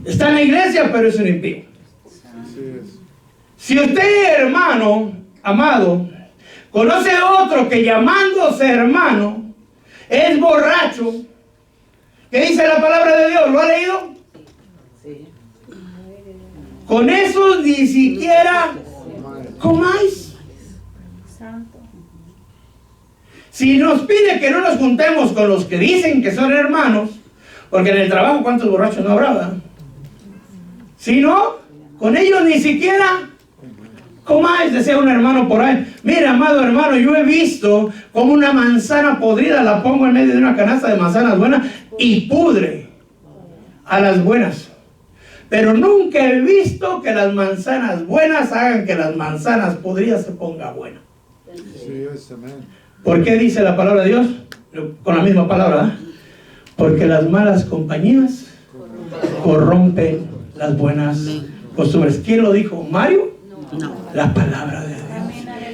Está en la iglesia, pero es un impío. Si usted, hermano, amado, conoce a otro que llamándose hermano es borracho, ¿qué dice la palabra de Dios? ¿Lo ha leído? Sí. Con eso ni siquiera comáis. Si nos pide que no nos juntemos con los que dicen que son hermanos, porque en el trabajo ¿cuántos borrachos no habrá, verdad? Si no, con ellos ni siquiera comáis, decía un hermano por ahí. Mira, amado hermano, yo he visto como una manzana podrida la pongo en medio de una canasta de manzanas buenas y pudre a las buenas. Pero nunca he visto que las manzanas buenas hagan que las manzanas podridas se pongan buenas. ¿Por qué dice la palabra de Dios? Con la misma palabra, ¿eh? Porque las malas compañías corrompen las buenas costumbres. ¿Quién lo dijo? ¿Mario? No. La palabra de Dios.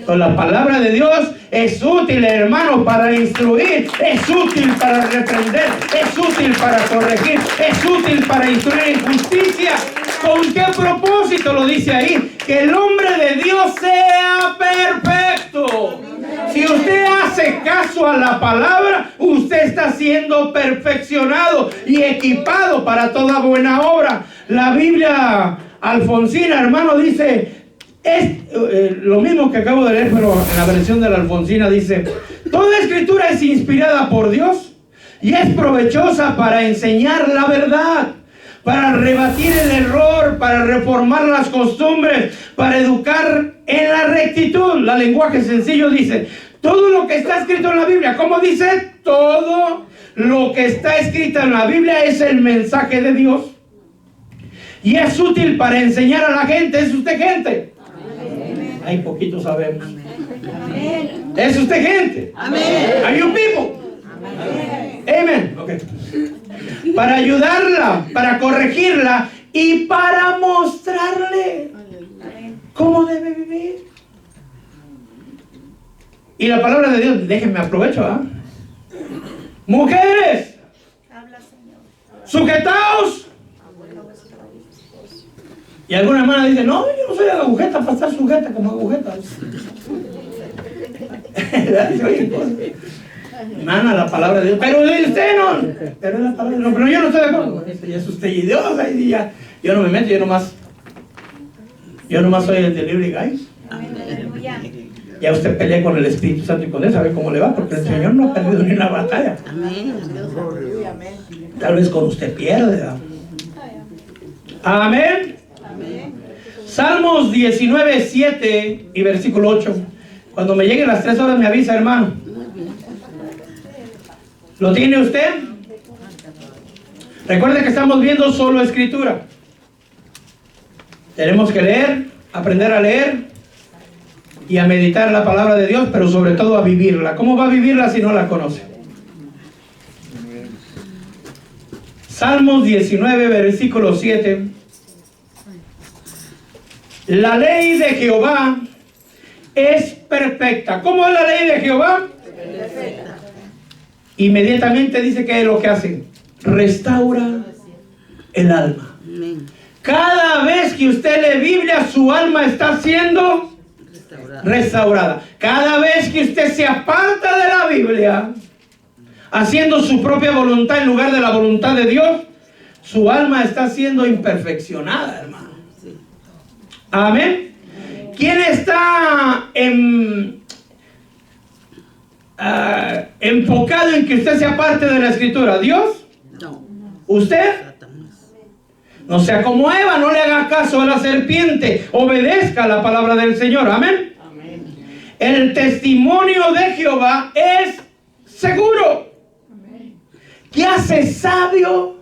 Entonces, la palabra de Dios es útil, hermano, para instruir, es útil para reprender, es útil para corregir, es útil para instruir en justicia. ¿Con qué propósito lo dice ahí? Que el hombre de Dios sea perfecto. Si usted hace caso a la palabra, usted está siendo perfeccionado y equipado para toda buena obra. La Biblia Alfonsina, hermano, dice, lo mismo que acabo de leer, pero en la versión de la Alfonsina dice, toda escritura es inspirada por Dios y es provechosa para enseñar la verdad, para rebatir el error, para reformar las costumbres, para educar en la rectitud. La lenguaje sencillo dice, todo lo que está escrito en la Biblia, ¿cómo dice? Todo lo que está escrito en la Biblia es el mensaje de Dios. Y es útil para enseñar a la gente. ¿Es usted gente? Amén. Hay poquito sabemos. Amén. ¿Es usted gente? Amén. Are you people? Amén. Okay. Para ayudarla, para corregirla y para mostrarle cómo debe vivir. Y la palabra de Dios, déjenme aprovecho, ¿ah? Mujeres, sujetaos. Y alguna hermana dice, no, yo no soy agujeta para estar sujeta como agujeta. Hermana, la palabra de Dios. Pero usted no. Pero es la palabra de Dios. No, pero yo no estoy de acuerdo con eso. Ya es usted y Dios. Ahí ya, yo no me meto, yo nomás soy el delivery guy. Ya usted pelea con el Espíritu Santo y con él, sabe cómo le va, porque el Señor no ha perdido ni una batalla. Tal vez con usted pierde. Amén. Salmos 19, 7 y versículo 8. Cuando me lleguen las 3 horas me avisa, hermano. ¿Lo tiene usted? Recuerde que estamos viendo solo escritura. Tenemos que leer, aprender a leer y a meditar la palabra de Dios, pero sobre todo a vivirla. ¿Cómo va a vivirla si no la conoce? Salmos 19, versículo 7. La ley de Jehová es perfecta. ¿Cómo es la ley de Jehová? Perfecta. Inmediatamente dice que es lo que hace. Restaura el alma. Cada vez que usted lee Biblia, su alma está siendo restaurada. Cada vez que usted se aparta de la Biblia, haciendo su propia voluntad en lugar de la voluntad de Dios, su alma está siendo imperfeccionada, hermano. Amén. ¿Quién está enfocado en que usted sea parte de la escritura? ¿Dios? No. ¿Usted? No sea como Eva, no le haga caso a la serpiente, obedezca la palabra del Señor. Amén. Amén. El testimonio de Jehová es seguro. Amén. ¿Qué hace sabio?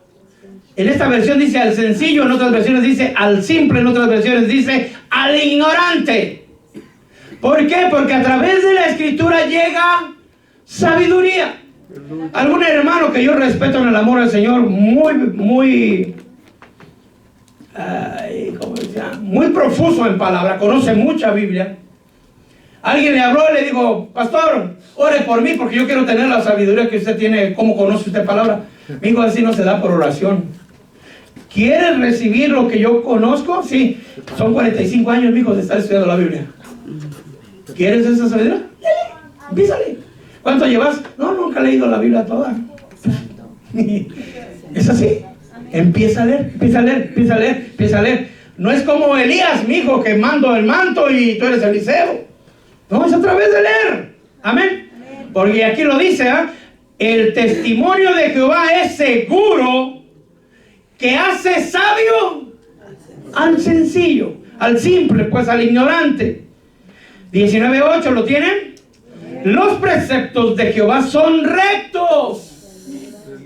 En esta versión dice al sencillo, en otras versiones dice al simple, en otras versiones dice al ignorante. ¿Por qué? Porque a través de la escritura llega sabiduría. Algún hermano que yo respeto en el amor al Señor, muy profuso en palabra, conoce mucha Biblia. Alguien le habló y le dijo, pastor, ore por mí porque yo quiero tener la sabiduría que usted tiene. ¿Cómo conoce usted palabra? Me dijo, así no se da por oración. ¿Quieres recibir lo que yo conozco? Sí, son 45 años, mi hijo, de estar estudiando la Biblia. ¿Quieres esa sabiduría? Empiézale. ¿Cuánto llevas? No, nunca he leído la Biblia toda. Es así. Empieza a leer, empieza a leer, empieza a leer, empieza a leer. No es como Elías, mi hijo, que mando el manto y tú eres Eliseo. No, es a través de leer. Amén. Porque aquí lo dice, ¿eh? El testimonio de Jehová es seguro, que hace sabio al sencillo, al simple, pues al ignorante. 19:8, ¿lo tienen? Los preceptos de Jehová son rectos,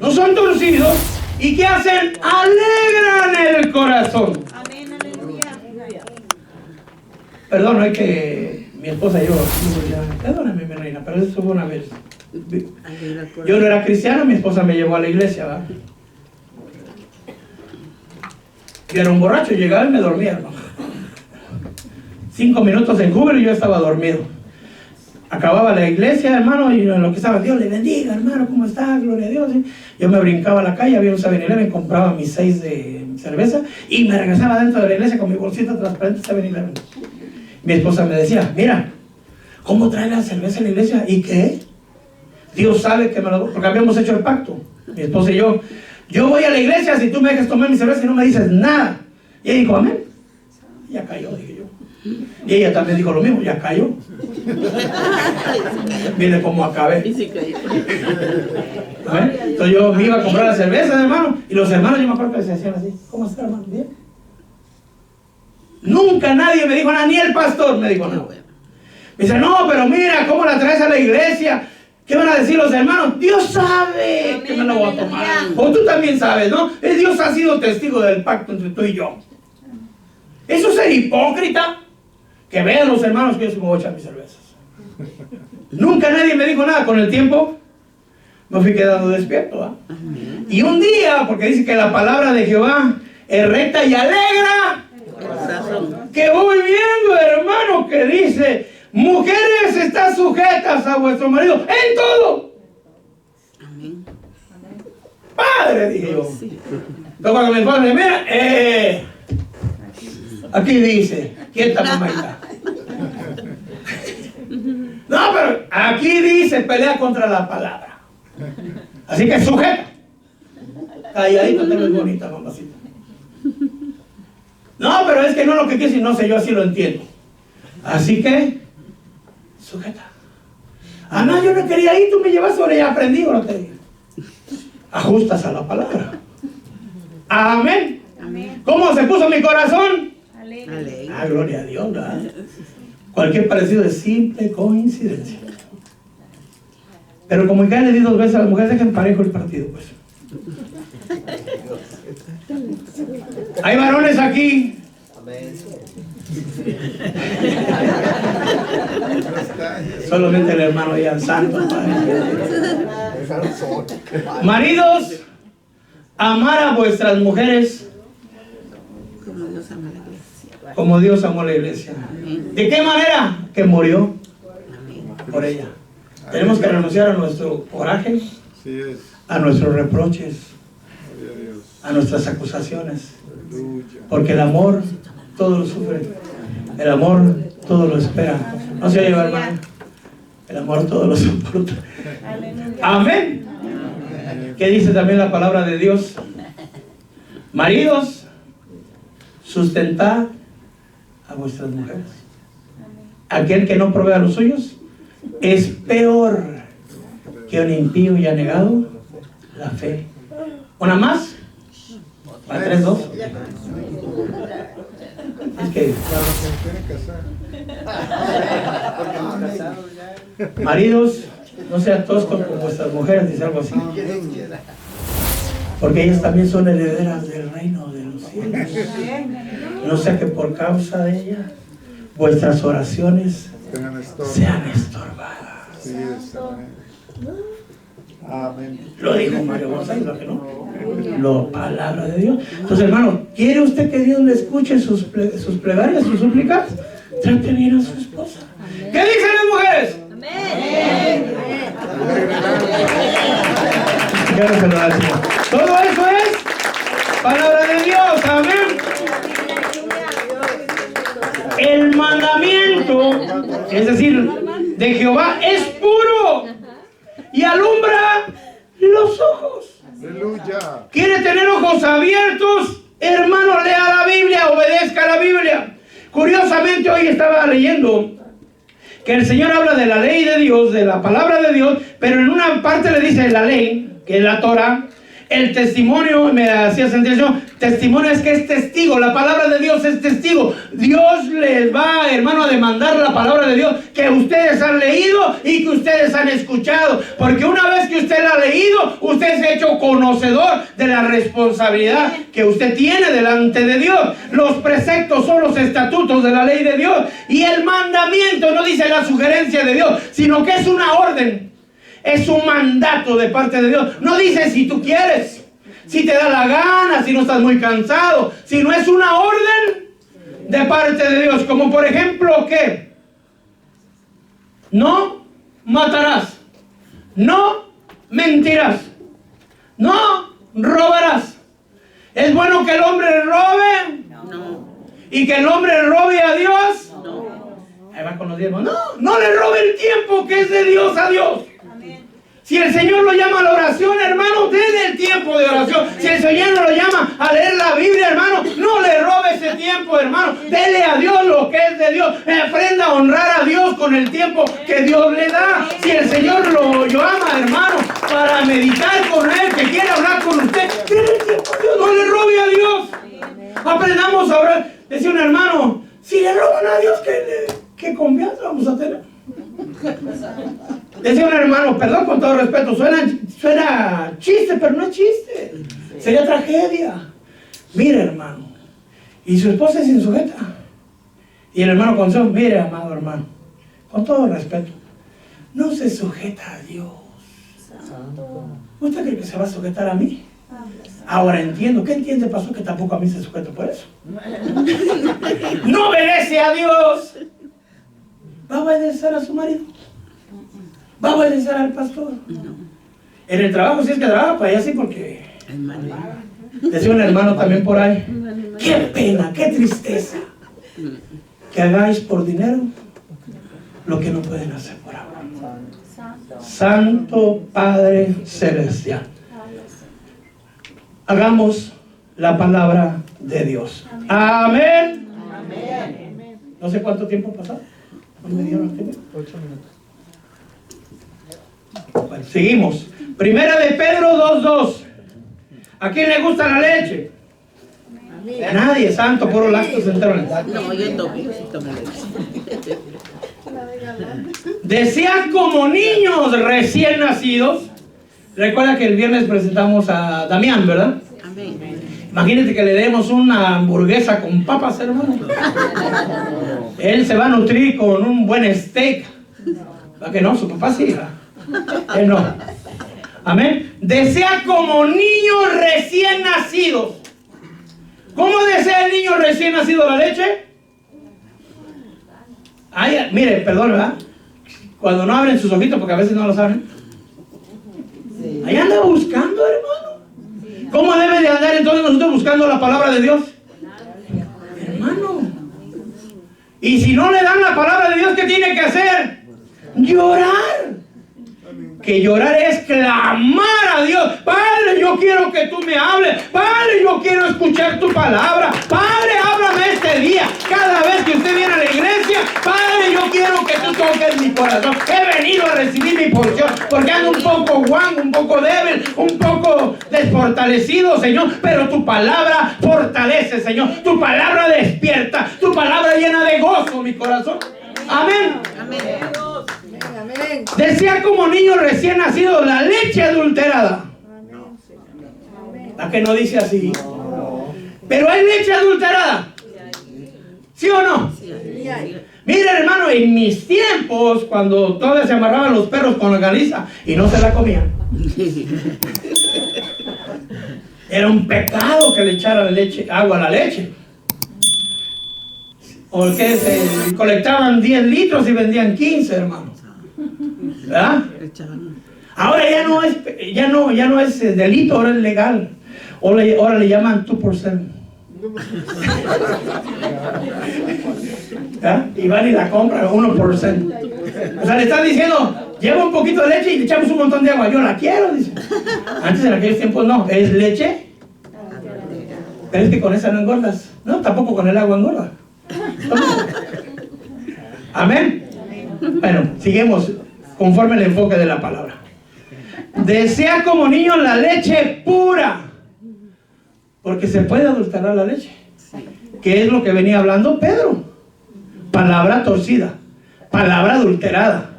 no son torcidos, y ¿qué hacen? Alegran el corazón. Amén, aleluya. Perdón, es que mi esposa y yo, perdóname mi reina, pero eso fue una vez. Yo no era cristiano, mi esposa me llevó a la iglesia, ¿verdad? Yo era un borracho, llegaba y me dormía, hermano. 5 minutos en Uber y yo estaba dormido. Acababa la iglesia, hermano, y lo que estaba, Dios le bendiga, hermano, ¿cómo está? Gloria a Dios. Yo me brincaba a la calle, había un 7-Eleven, compraba mis 6 de cerveza y me regresaba dentro de la iglesia con mi bolsita transparente 7-Eleven. Mi esposa me decía, mira, ¿cómo trae la cerveza a la iglesia? ¿Y qué? Dios sabe que me lo... Porque habíamos hecho el pacto, mi esposa y yo voy a la iglesia si tú me dejas tomar mi cerveza y no me dices nada. Y ella dijo, amén. Ya cayó, dije yo. Y ella también dijo lo mismo, ya cayó. Mire cómo acabé. Y sí cayó. Entonces yo me iba a comprar la cerveza, hermano, y los hermanos, yo me acuerdo que se hacían así. ¿Cómo está, hermano? ¿Bien? Nunca nadie me dijo nada, ni el pastor me dijo nada. Me dice, no, pero mira, ¿cómo la traes a la iglesia? ¿Qué van a decir los hermanos? Dios sabe. Amén, que me la voy a tomar. O tú también sabes, ¿no? Dios ha sido testigo del pacto entre tú y yo. Eso es ser hipócrita. Que vean los hermanos que yo me voy a echar mis cervezas. Nunca nadie me dijo nada. Con el tiempo me fui quedando despierto, ¿eh? Y un día, porque dice que la palabra de Jehová es recta y alegra, que voy viendo, hermano, que dice: mujeres, están sujetas a vuestro marido en todo. Amén. Padre, dije yo. Entonces cuando me ponen, mira, aquí dice, ¿quién está mamadita? No, pero aquí dice, pelea contra la palabra. Así que sujeta. Calladito te ves bonita, mamacita. No, pero es que no es lo que quiere decir, no sé, yo así lo entiendo. Así que sujeta. Ah, no, yo no quería ir, tú me llevas sobre ella, aprendí, ahora te digo. Ajustas a la palabra. Amén. Amén. ¿Cómo se puso mi corazón? Alegre. Ah, gloria a Dios, ¿verdad? Cualquier parecido es simple coincidencia. Pero como ya le di 2 veces a las mujeres, dejen parejo el partido, pues. Hay varones aquí. Solamente el hermano ya santo. Maridos, amar a vuestras mujeres Como Dios ama la iglesia. como Dios amó a la iglesia. ¿De qué manera? Que murió por ella. Tenemos que renunciar a nuestro coraje, a nuestros reproches, a nuestras acusaciones, porque el amor todo lo sufre, el amor todo lo espera. No se oye, hermano. El amor todo lo soporta. Amén. ¿Qué dice también la palabra de Dios? Maridos, sustentad a vuestras mujeres. Aquel que no provee a los suyos es peor que un impío y anegado la fe. ¿Una más? ¿Para 3, 2? Es que maridos, no sean toscos con vuestras mujeres, dice algo así, porque ellas también son herederas del reino de los cielos. No sea que por causa de ella vuestras oraciones sean estorbadas. Lo dijo Mario González, ¿lo que no? La palabra de Dios. Entonces, hermano, ¿quiere usted que Dios le escuche sus plegarias, sus súplicas? Trate bien a su esposa. ¿Qué dicen las mujeres? Amén. Todo eso es palabra de Dios. Amén. El mandamiento, es decir, de Jehová es puro y alumbra los ojos. Aleluya. ¿Quiere tener ojos abiertos? Hermano, lea la Biblia, obedezca la Biblia. Curiosamente, hoy estaba leyendo que el Señor habla de la ley de Dios, de la palabra de Dios, pero en una parte le dice la ley, que es la Torah. El testimonio, me hacía sentir yo, testimonio es que es testigo, la palabra de Dios es testigo. Dios les va, hermano, a demandar la palabra de Dios que ustedes han leído y que ustedes han escuchado. Porque una vez que usted la ha leído, usted se ha hecho conocedor de la responsabilidad que usted tiene delante de Dios. Los preceptos son los estatutos de la ley de Dios. Y el mandamiento no dice la sugerencia de Dios, sino que es una orden. Es un mandato de parte de Dios. No dice si tú quieres, si te da la gana, si no estás muy cansado, sino es una orden de parte de Dios. Como por ejemplo, ¿qué? No matarás, no mentirás, no robarás. ¿Es bueno que el hombre robe? No. ¿Y que el hombre robe a Dios? No. Ahí va con los diezmos. No, no le robe el tiempo que es de Dios a Dios. Si el Señor lo llama a la oración, hermano, denle el tiempo de oración. Si el Señor no lo llama a leer la Biblia, hermano, no le robe ese tiempo, hermano. Dele a Dios lo que es de Dios. Aprenda a honrar a Dios con el tiempo que Dios le da. Si el Señor lo llama, hermano, para meditar con Él, que quiere hablar con usted, denle el tiempo a Dios. No le robe a Dios. Aprendamos a orar. Decía un hermano, si le roban a Dios, ¿qué confianza vamos a tener? Decía un hermano, perdón con todo respeto, suena chiste, pero no es chiste. Sería tragedia. Mire, hermano, y su esposa es insujeta. Y el hermano consejó, mire, amado hermano, con todo respeto, no se sujeta a Dios. ¿Usted cree que se va a sujetar a mí? Ahora entiendo. ¿Qué entiende, pastor? Que tampoco a mí se sujeta por eso. No obedece a Dios. ¿Va a obedecer a su marido? ¿Va a obedecer al pastor? No. En el trabajo, si es que trabaja, pues allá sí, porque Hermano. decía un hermano también por ahí, qué pena, qué tristeza que hagáis por dinero lo que no pueden hacer por amor. Santo Padre Celestial, hagamos la palabra de Dios. Amén. No sé cuánto tiempo pasó. ¿No me dieron el tiempo? 8 minutos. Bueno, seguimos. Primera de Pedro 2:2. ¿A quién le gusta la leche? A nadie, santo, puro lactos enteros. No, yo tomo leche. Decía como niños recién nacidos. Recuerda que el viernes presentamos a Damián, ¿verdad? Amén. Imagínate que le demos una hamburguesa con papas, hermano. Él se va a nutrir con un buen steak. ¿Para que no? Su papá sí. Él no. Amén. Desea como niños recién nacidos. ¿Cómo desea el niño recién nacido la leche? Ay, mire, perdón, ¿verdad? Cuando no abren sus ojitos, porque a veces no los abren. Ahí anda buscando, hermano. ¿Cómo debe de andar entonces nosotros buscando la palabra de Dios? Hermano. Y si no le dan la palabra de Dios, ¿qué tiene que hacer? Llorar. Que llorar es clamar a Dios. Padre, yo quiero que tú me hables. Padre, yo quiero escuchar tu palabra. Padre, háblame este día. Cada vez que usted viene a la iglesia, Padre, yo quiero que tú toques mi corazón. He venido a recibir mi porción, porque ando un poco guango, un poco débil, un poco desfortalecido, Señor. Pero tu palabra fortalece, Señor. Tu palabra despierta. Tu palabra llena de gozo mi corazón. Amén. Amén. Decía como niño recién nacido, la leche adulterada. ¿A que no dice así? Pero hay leche adulterada. ¿Sí o no? Mira, hermano, en mis tiempos, cuando todavía se amarraban los perros con la caliza y no se la comían, era un pecado que le echaran agua a la leche. Porque se colectaban 10 litros y vendían 15, hermano. ¿Verdad? Ahora ya no es delito, ahora es legal. Ahora le llaman 2%. ¿verdad? Y van y la compran 1%. O sea, le están diciendo, lleva un poquito de leche y le echamos un montón de agua. Yo la quiero, dice. Antes en aquellos tiempos no, es leche. Pero es que con esa no engordas. No, tampoco con el agua engorda. Amén. Bueno, seguimos conforme el enfoque de la palabra. Desea como niño la leche pura, porque se puede adulterar la leche. ¿Qué es lo que venía hablando Pedro? Palabra torcida, palabra adulterada.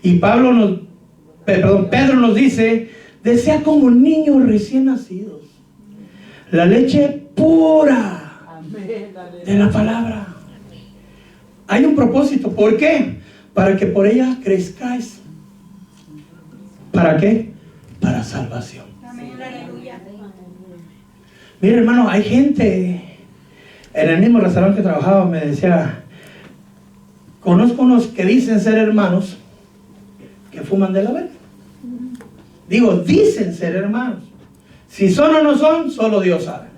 Y Pedro nos dice, desea como niños recién nacidos la leche pura de la palabra. Hay un propósito. ¿Por qué? Para que por ella crezcáis. ¿Para qué? Para salvación. Mira, hermano, hay gente en el mismo restaurante que trabajaba, me decía, conozco unos que dicen ser hermanos que fuman de la verga. Digo, dicen ser hermanos. Si son o no son, solo Dios sabe.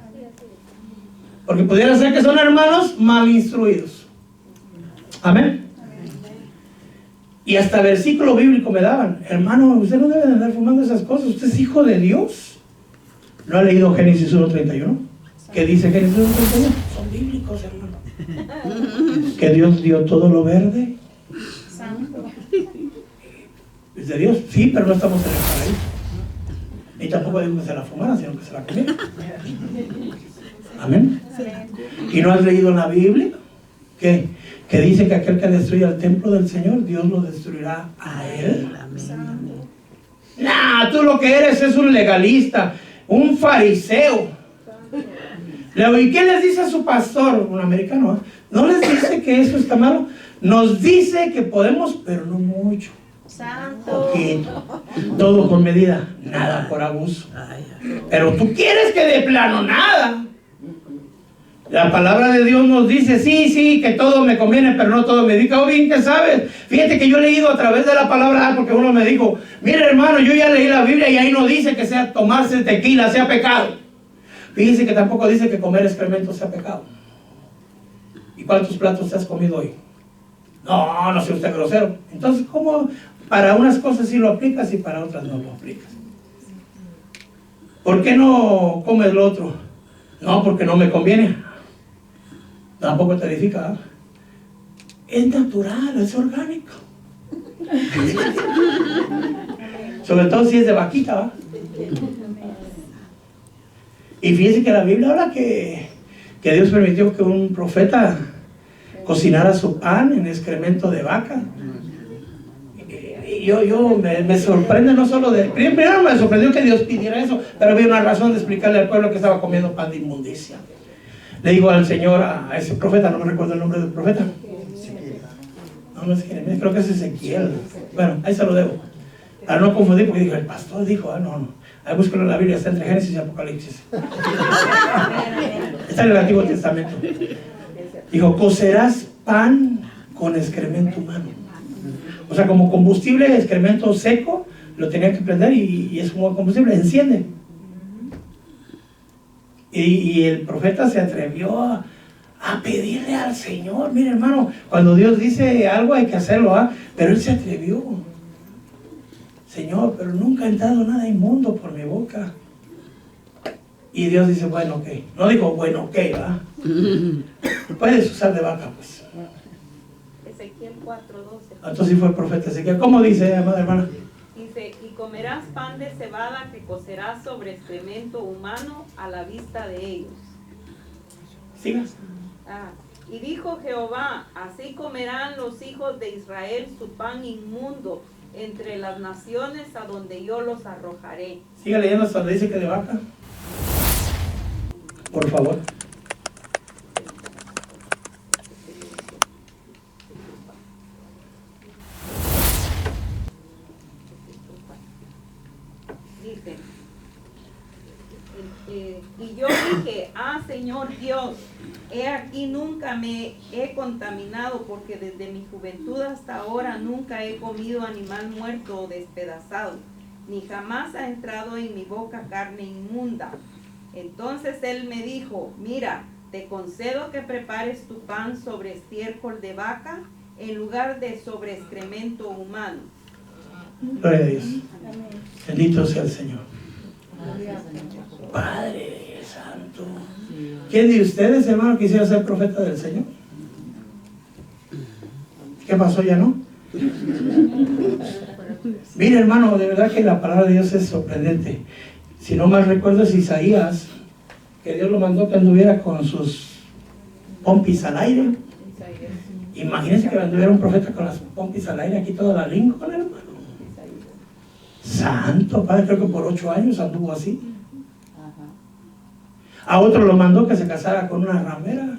Porque pudiera ser que son hermanos mal instruidos. Amén. Y hasta versículo bíblico me daban. Hermano, usted no debe de andar fumando esas cosas. Usted es hijo de Dios. ¿No ha leído Génesis 1:31? ¿Qué dice Génesis 1:31? Son bíblicos, hermano. Que Dios dio todo lo verde. ¿Es de Dios? Sí, pero no estamos en el paraíso. Ni tampoco digo que se la fumaran, sino que se la comieran. Amén. ¿Y no has leído en la Biblia? ¿Qué? Que dice que aquel que destruya el templo del Señor, Dios lo destruirá a él. Nah, tú lo que eres es un legalista, un fariseo. ¿Y qué les dice a su pastor? Un americano, ¿eh? No les dice que eso está malo. Nos dice que podemos, pero no mucho. Santo. Poquito. Todo con medida, nada por abuso. Pero tú quieres que de plano nada. La palabra de Dios nos dice, sí, que todo me conviene, pero no todo me dedica. Bien, ¿qué sabes? Fíjate que yo he leído a través de la palabra, porque uno me dijo, mire hermano, yo ya leí la Biblia y ahí no dice que sea tomarse tequila sea pecado. Fíjese que tampoco dice que comer excremento sea pecado. ¿Y cuántos platos te has comido hoy? No sea usted grosero. Entonces, ¿cómo para unas cosas sí lo aplicas y para otras no lo aplicas? ¿Por qué no comes lo otro? No, porque no me conviene. Tampoco te edifica. Es natural, es orgánico. Sobre todo si es de vaquita, ¿va? Y fíjense que la Biblia habla que Dios permitió que un profeta cocinara su pan en excremento de vaca. Y yo me sorprende no solo de... Primero me sorprendió que Dios pidiera eso, pero había una razón de explicarle al pueblo que estaba comiendo pan de inmundicia. Le digo al Señor, a ese profeta, no me recuerdo el nombre del profeta. No es Jeremías, creo que es Ezequiel. Bueno, ahí se lo debo. Para no confundir, porque digo, el pastor dijo, no. Ahí búscalo en la Biblia, está entre Génesis y Apocalipsis. Está en el Antiguo Testamento. Dijo, cocerás pan con excremento humano. O sea, como combustible, excremento seco, lo tenía que prender y es como combustible, enciende. Y el profeta se atrevió a pedirle al Señor. Mire, hermano, cuando Dios dice algo hay que hacerlo, pero él se atrevió. Señor, pero nunca ha entrado nada inmundo por mi boca. Y Dios dice, bueno, ok. No dijo, bueno, ok, ¿va? Puedes usar de vaca, pues. Ezequiel 4:12. Entonces sí fue el profeta Ezequiel. ¿Cómo dice, amada hermana? Dice, y comerás pan de cebada que cocerás sobre excremento humano a la vista de ellos. Sigas. Y dijo Jehová, así comerán los hijos de Israel su pan inmundo entre las naciones a donde yo los arrojaré. Siga leyendo hasta donde dice que de vaca. Por favor. Dice, y yo dije, Señor Dios, he aquí nunca me he contaminado, porque desde mi juventud hasta ahora nunca he comido animal muerto o despedazado, ni jamás ha entrado en mi boca carne inmunda. Entonces él me dijo, mira, te concedo que prepares tu pan sobre estiércol de vaca en lugar de sobre excremento humano. Gloria a Dios. Bendito sea el Señor. Padre Santo. ¿Quién de ustedes, hermano, quisiera ser profeta del Señor? ¿Qué pasó? ¿Ya no? Mire, hermano, de verdad que la palabra de Dios es sorprendente. Si no mal recuerdo es Isaías, que Dios lo mandó que anduviera con sus pompis al aire. Imagínense que anduviera un profeta con las pompis al aire, aquí toda la Lincoln, hermano. Santo Padre, creo que por 8 años anduvo así. A otro lo mandó que se casara con una ramera.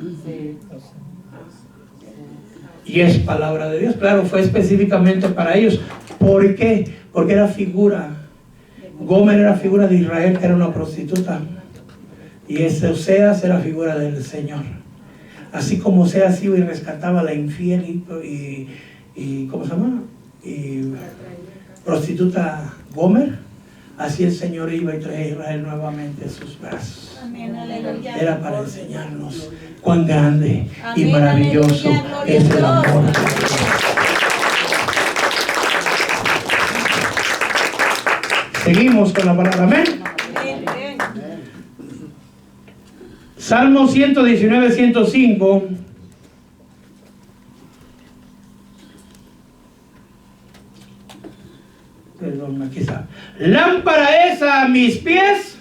Y es palabra de Dios. Claro, fue específicamente para ellos. ¿Por qué? Porque era figura. Gomer era figura de Israel, que era una prostituta. Y Oseas era figura del Señor. Así como Oseas iba y rescataba a la infiel y ¿cómo se llama? Y prostituta Gomer, así el Señor iba y traía a Israel nuevamente en sus brazos. Amén, aleluya. Era para enseñarnos cuán grande y Amén, maravilloso aleluya, gloria es a el amor de Dios. Dios. Seguimos con la palabra. Amén. Salmo 119, 105. Perdón, aquí está. Lámpara es a mis pies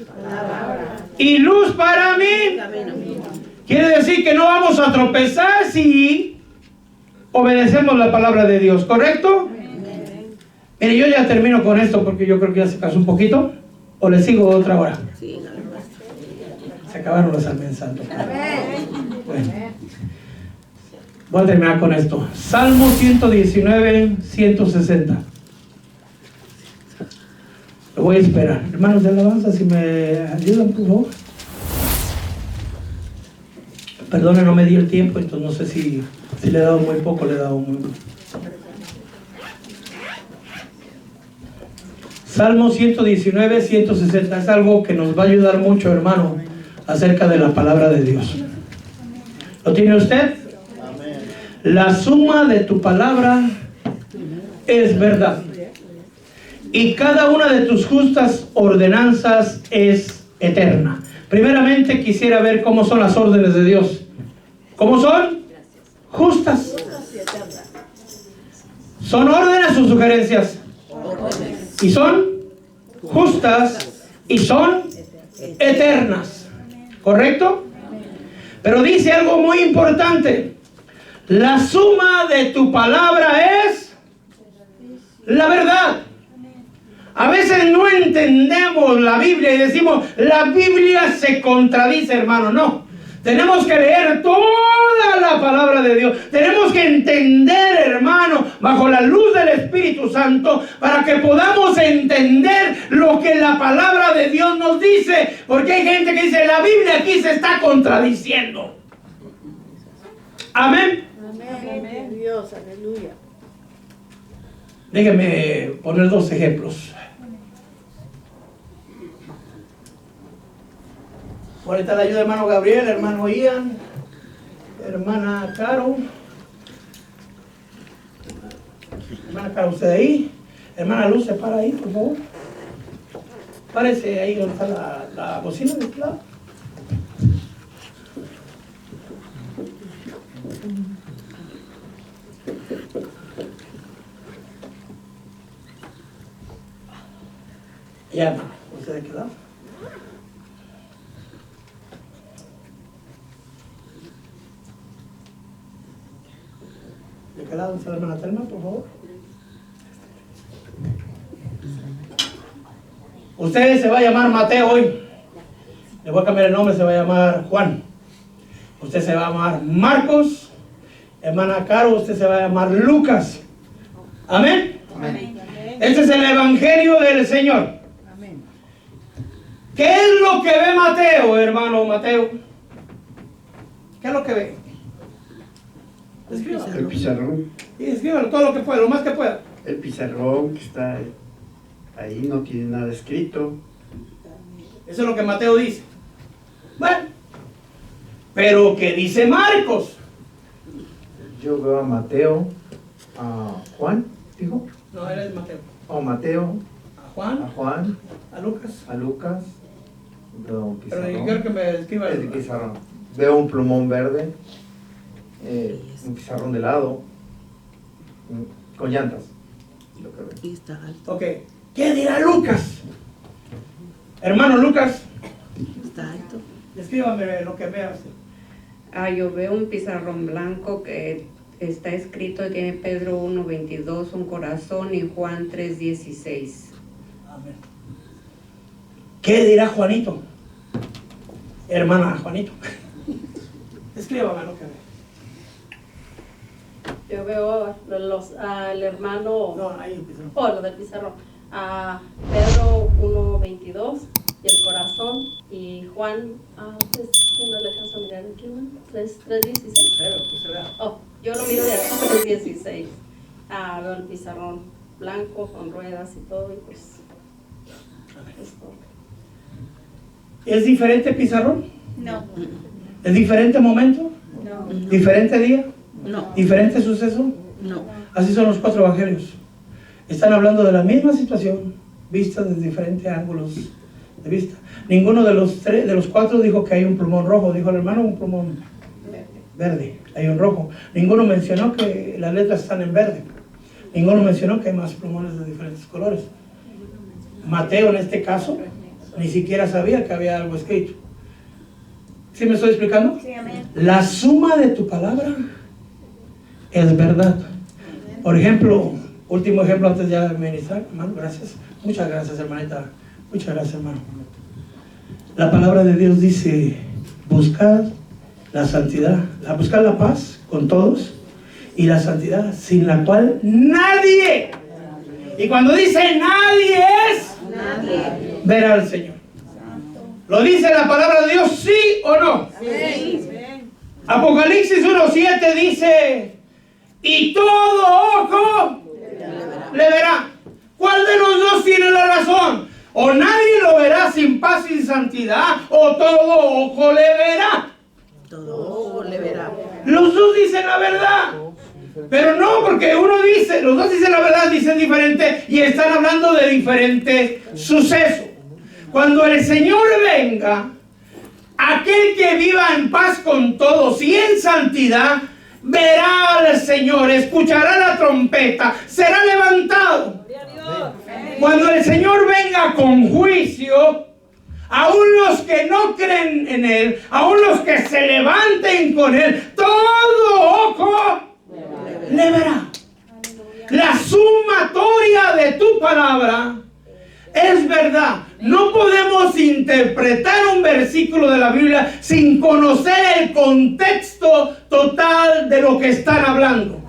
y luz para mí. Quiere decir que no vamos a tropezar si obedecemos la palabra de Dios, ¿correcto? Mire, yo ya termino con esto porque yo creo que ya se pasó un poquito. ¿O le sigo otra hora? Sí, Se acabaron los Amén Santo. Bueno, voy a terminar con esto. Salmo 119, 160. Lo voy a esperar. Hermanos de alabanza, si me ayudan, por favor. Perdone, no me di el tiempo, entonces no sé si le he dado muy poco, le he dado muy poco. Salmo 119, 160. Es algo que nos va a ayudar mucho, hermano, acerca de la palabra de Dios. ¿Lo tiene usted? La suma de tu palabra es verdad, y cada una de tus justas ordenanzas es eterna. Primeramente quisiera ver cómo son las órdenes de Dios. ¿Cómo son? Justas. ¿Son órdenes o sugerencias? Y son justas y son eternas. ¿Correcto? Pero dice algo muy importante. La suma de tu palabra es la verdad. A veces no entendemos la Biblia y decimos, la Biblia se contradice, hermano. No. Tenemos que leer toda la palabra de Dios. Tenemos que entender, hermano, bajo la luz del Espíritu Santo, para que podamos entender lo que la palabra de Dios nos dice. Porque hay gente que dice, la Biblia aquí se está contradiciendo. Amén. Amén. Dios, aleluya. Déjenme poner dos ejemplos. Ahorita la ayuda hermano Gabriel, hermano Ian, hermana Caro. Hermana Caro, usted ahí. Hermana Luz, se para ahí, por favor. Párese ahí donde está la bocina de este lado. Ya, hermano, usted de qué lado. ¿De qué lado está la hermana Telma, por favor? Usted se va a llamar Mateo hoy. Le voy a cambiar el nombre, se va a llamar Juan. Usted se va a llamar Marcos. Hermana Caro, usted se va a llamar Lucas. Amén. Amén. Este es el Evangelio del Señor. Amén. ¿Qué es lo que ve Mateo, hermano Mateo? ¿Qué es lo que ve? Escríbalo. El pizarrón. Y escríbalo todo lo que pueda, lo más que pueda. El pizarrón que está ahí no tiene nada escrito. Eso es lo que Mateo dice. Bueno, pero ¿qué dice Marcos? Yo veo a Mateo, a Juan, dijo, No, él es Mateo. a Mateo, A a Juan, Juan, a Lucas. a Lucas. Veo un Pero yo pizarrón. quiero que me escriba El pizarrón. Veo un plumón verde, un pizarrón de lado, con llantas. Lo que veo. Y está alto, Ok, ¿qué dirá Lucas? Hermano Lucas, está alto. escríbame lo que vea usted. Yo veo un pizarrón blanco que está escrito, tiene Pedro 1:22, un corazón, y Juan 3:16. Amén. ¿Qué dirá Juanito? Hermana Juanito. Escríbame lo que ve. Yo veo al hermano, No, ahí el pizarrón. lo del pizarrón, a Pedro 1:22 y el corazón, y Juan, pues que no le alcanzo a mirar aquí, ¿no? 3:16. Que se vea. Yo lo miro de aquí, 3:16. Veo el pizarrón blanco con ruedas y todo, y pues es todo. ¿Es diferente pizarrón? No. ¿Es diferente momento? No. ¿Diferente día? No, ¿Diferente suceso? no. Así son los cuatro evangelios. Están hablando de la misma situación, vistas desde diferentes ángulos de vista. Ninguno de los cuatro dijo que hay un plumón rojo. Dijo el hermano, un plumón verde, hay un rojo. Ninguno mencionó que las letras están en verde. Ninguno mencionó que hay más plumones de diferentes colores. Mateo, en este caso, ni siquiera sabía que había algo escrito. ¿Sí me estoy explicando? Sí, amén. La suma de tu palabra es verdad. Por ejemplo, último ejemplo antes de ministrar, hermano, gracias. Muchas gracias, hermanita. Muchas gracias, hermano. La palabra de Dios dice: buscar la santidad, buscar la paz con todos y la santidad, sin la cual nadie, y cuando dice nadie es, verá al Señor. ¿Lo dice la palabra de Dios, sí o no? Sí. Apocalipsis 1:7 dice: y todo ojo le verá. ¿Cuál de los dos tiene la razón? O nadie lo verá sin paz y santidad, o todo ojo le verá. Todo ojo le verá. Los dos dicen la verdad. Pero no, porque uno dice, los dos dicen la verdad, dicen diferente y están hablando de diferentes sucesos. Cuando el Señor venga, aquel que viva en paz con todos y en santidad, verá al Señor, escuchará la trompeta, será levantado. Cuando el Señor venga con juicio, aún los que no creen en Él, aún los que se levanten con Él, todo ojo le verá. La sumatoria de tu palabra es verdad. No podemos interpretar un versículo de la Biblia sin conocer el contexto total de lo que están hablando.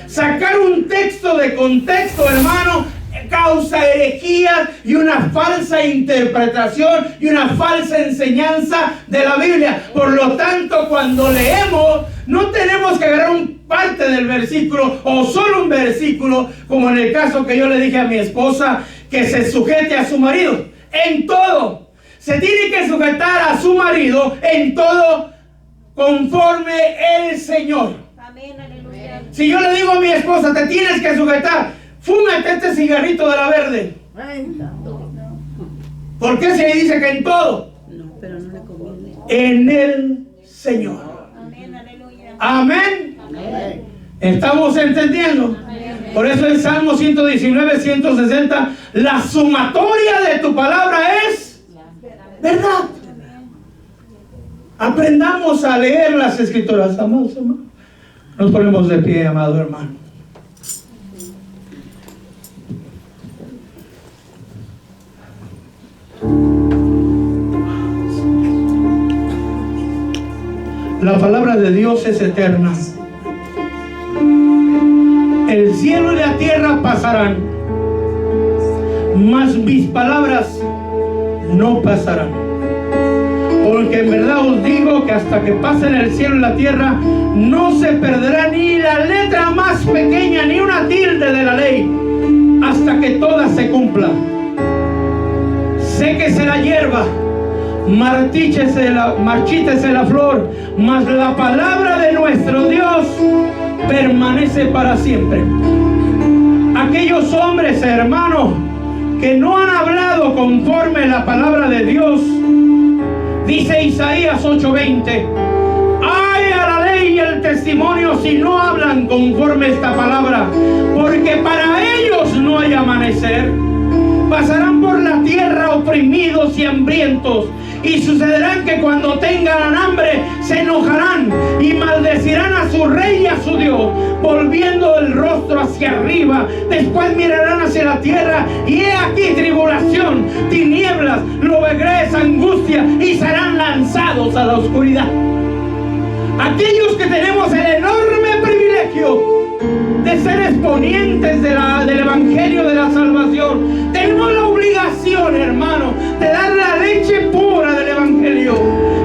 Sacar un texto de contexto, hermano, causa herejías y una falsa interpretación y una falsa enseñanza de la Biblia. Por lo tanto, cuando leemos, no tenemos que agarrar un parte del versículo o solo un versículo, como en el caso que yo le dije a mi esposa, que se sujete a su marido en todo. Se tiene que sujetar a su marido en todo conforme el Señor. Amén, aleluya. Si yo le digo a mi esposa, te tienes que sujetar, fúmate este cigarrito de la verde. ¿Por qué se dice que en todo? No, pero no le conviene. En el Señor. Amén, aleluya. Amén. ¿Estamos entendiendo? Por eso el Salmo 119, 160, la sumatoria de tu palabra es verdad. Aprendamos a leer las Escrituras, amados hermanos. Nos ponemos de pie, amado hermano. La palabra de Dios es eterna. El cielo y la tierra pasarán, mas mis palabras no pasarán. Porque en verdad os digo que hasta que pasen el cielo y la tierra, no se perderá ni la letra más pequeña, ni una tilde de la ley, hasta que toda se cumpla. Séquese la hierba, marchítese la flor, mas la palabra de nuestro Dios permanece para siempre. Aquellos hombres, hermanos, que no han hablado conforme la palabra de Dios, dice Isaías 8:20, ay a la ley y al testimonio si no hablan conforme esta palabra, porque para ellos no hay amanecer. Pasarán por la tierra oprimidos y hambrientos, y sucederán que cuando tengan hambre se enojarán y maldecirán a su rey y a su Dios, volviendo el rostro hacia arriba. Después mirarán hacia la tierra y he aquí tribulación, tinieblas, lobreguez, angustia, y serán lanzados a la oscuridad. Aquellos que tenemos el enorme privilegio de ser exponientes del Evangelio de la salvación, tenemos la obligación, hermano, de dar la leche pura del Evangelio.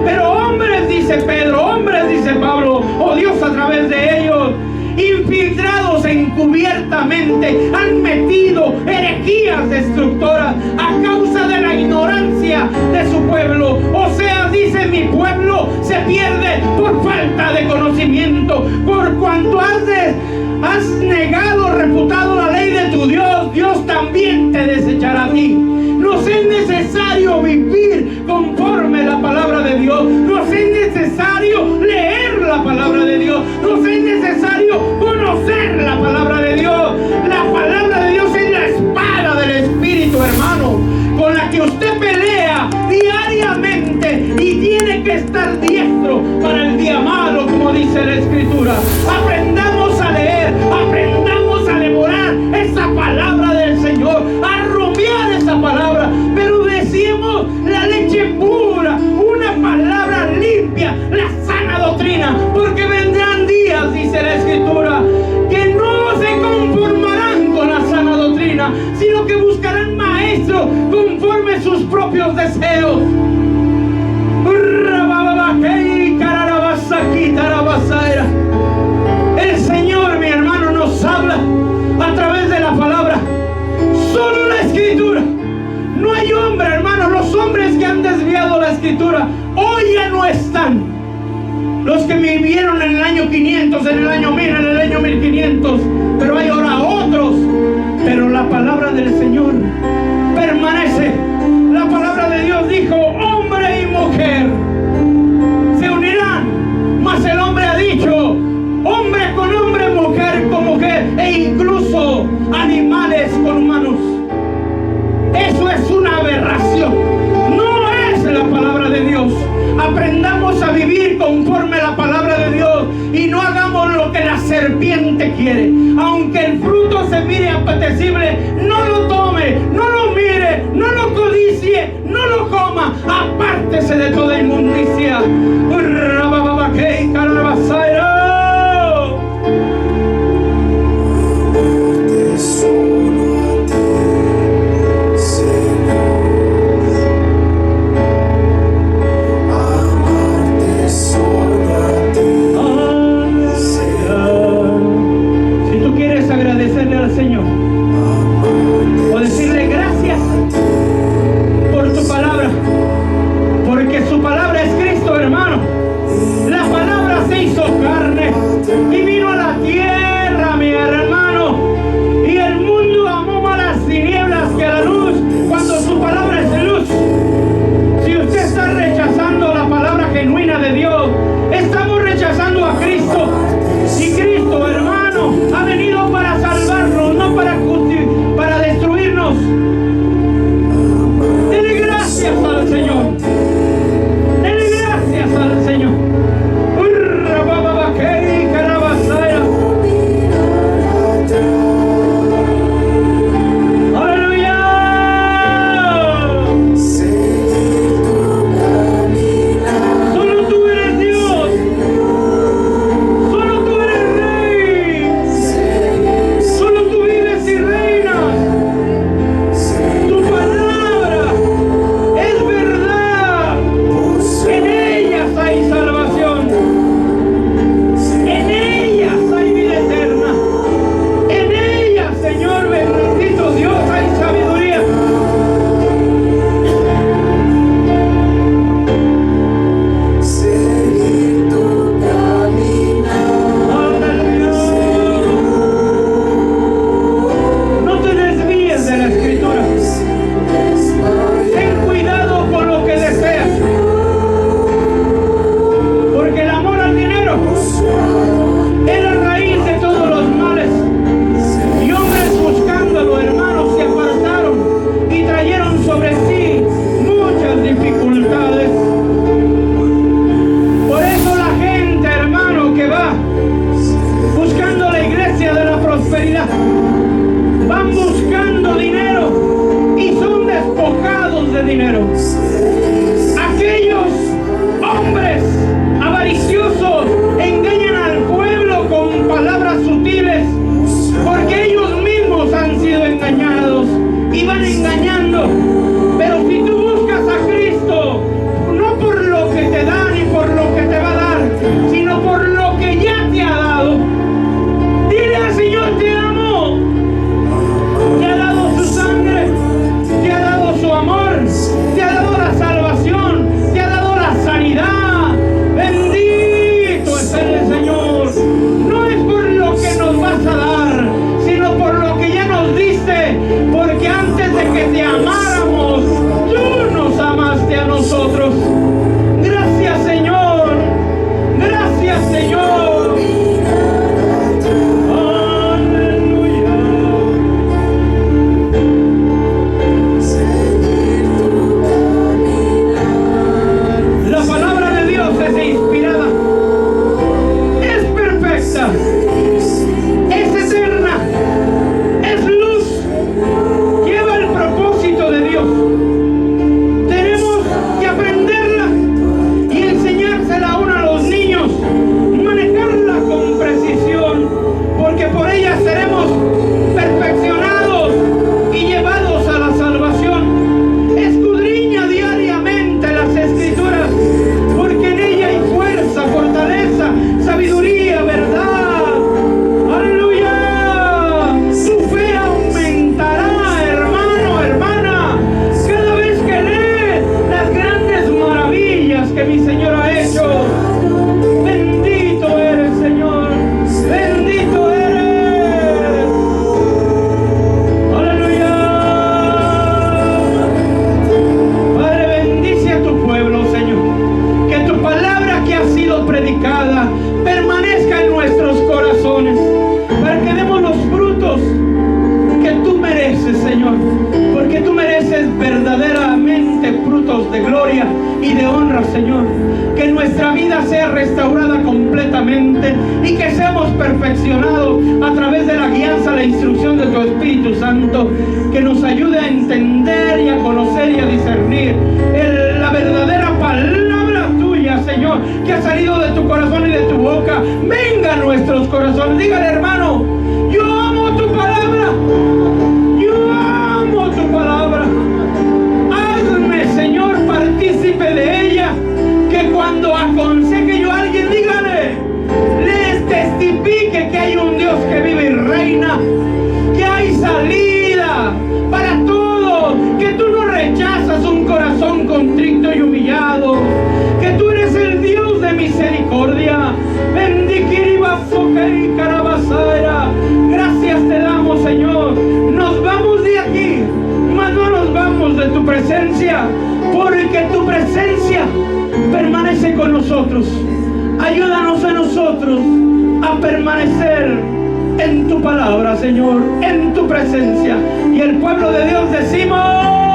Pero hombres, dice Pedro, hombres, dice Pablo, o Dios a través de ellos, infiltrados encubiertamente, han metido herejías destructoras a causa de la ignorancia de su pueblo. O sea, dice, mi pueblo se pierde por falta de conocimiento. Por cuanto has negado, refutado la ley de tu Dios, Dios también también te desechará a ti. Nos es necesario vivir conforme la palabra de Dios. Nos es necesario leer la palabra de Dios. Nos es necesario conocer la palabra de Dios. La palabra de Dios es la espada del Espíritu, hermano, con la que usted pelea diariamente y tiene que estar diestro para el día malo, como dice la Escritura. Aprendamos a leer, aprendamos a devorar esa palabra del Señor, a rumiar esa palabra, pero decimos la leche pura, una palabra limpia, la sana doctrina, porque vendrán días, dice la Escritura, que no se conformarán con la sana doctrina, sino que buscarán maestros conforme a sus propios deseos. El Señor, mi hermano, nos habla a través de la palabra. Solo la Escritura. No hay hombre, hermano. Los hombres que han desviado la Escritura hoy ya no están. Los que vivieron en el año 500, en el año 1000, en el año 1500. Pero hay ahora otros. Pero la palabra del Señor permanece. La palabra de Dios dijo: hombre y mujer se unirán. Mas el hombre ha dicho: hombre con hombre, mujer con mujer, e incluso animales con humanos. Eso es una aberración. No es la palabra de Dios. Aprendamos a vivir conforme a la palabra de Dios y no hagamos lo que la serpiente quiere. Aunque el fruto se mire apetecible, no lo tome, no lo mire, no lo codicie, no lo coma. Apártese de toda inmundicia. porque gloria y de honra, Señor. Que nuestra vida sea restaurada completamente y que seamos perfeccionados a través de la guianza, la instrucción de tu Espíritu Santo, que nos ayude a entender y a conocer y a discernir la verdadera palabra tuya, Señor, que ha salido de tu corazón y de tu boca. Venga a nuestros corazones. Dígale, hermano, yo amo tu palabra. Yo amo tu palabra. Hazme, Señor, partícipe de ella. Que cuando aconseje yo a alguien, dígale, les testifique que hay un Dios que vive y reina, que hay salida para todo, que tú no rechazas un corazón contrito y humillado, que tú eres el Dios de misericordia. Gracias te damos, Señor. Nos vamos de aquí, mas no nos vamos de tu presencia, porque tu presencia permanece con nosotros. Ayúdanos a nosotros a permanecer en tu palabra, Señor, en tu presencia. Y el pueblo de Dios decimos...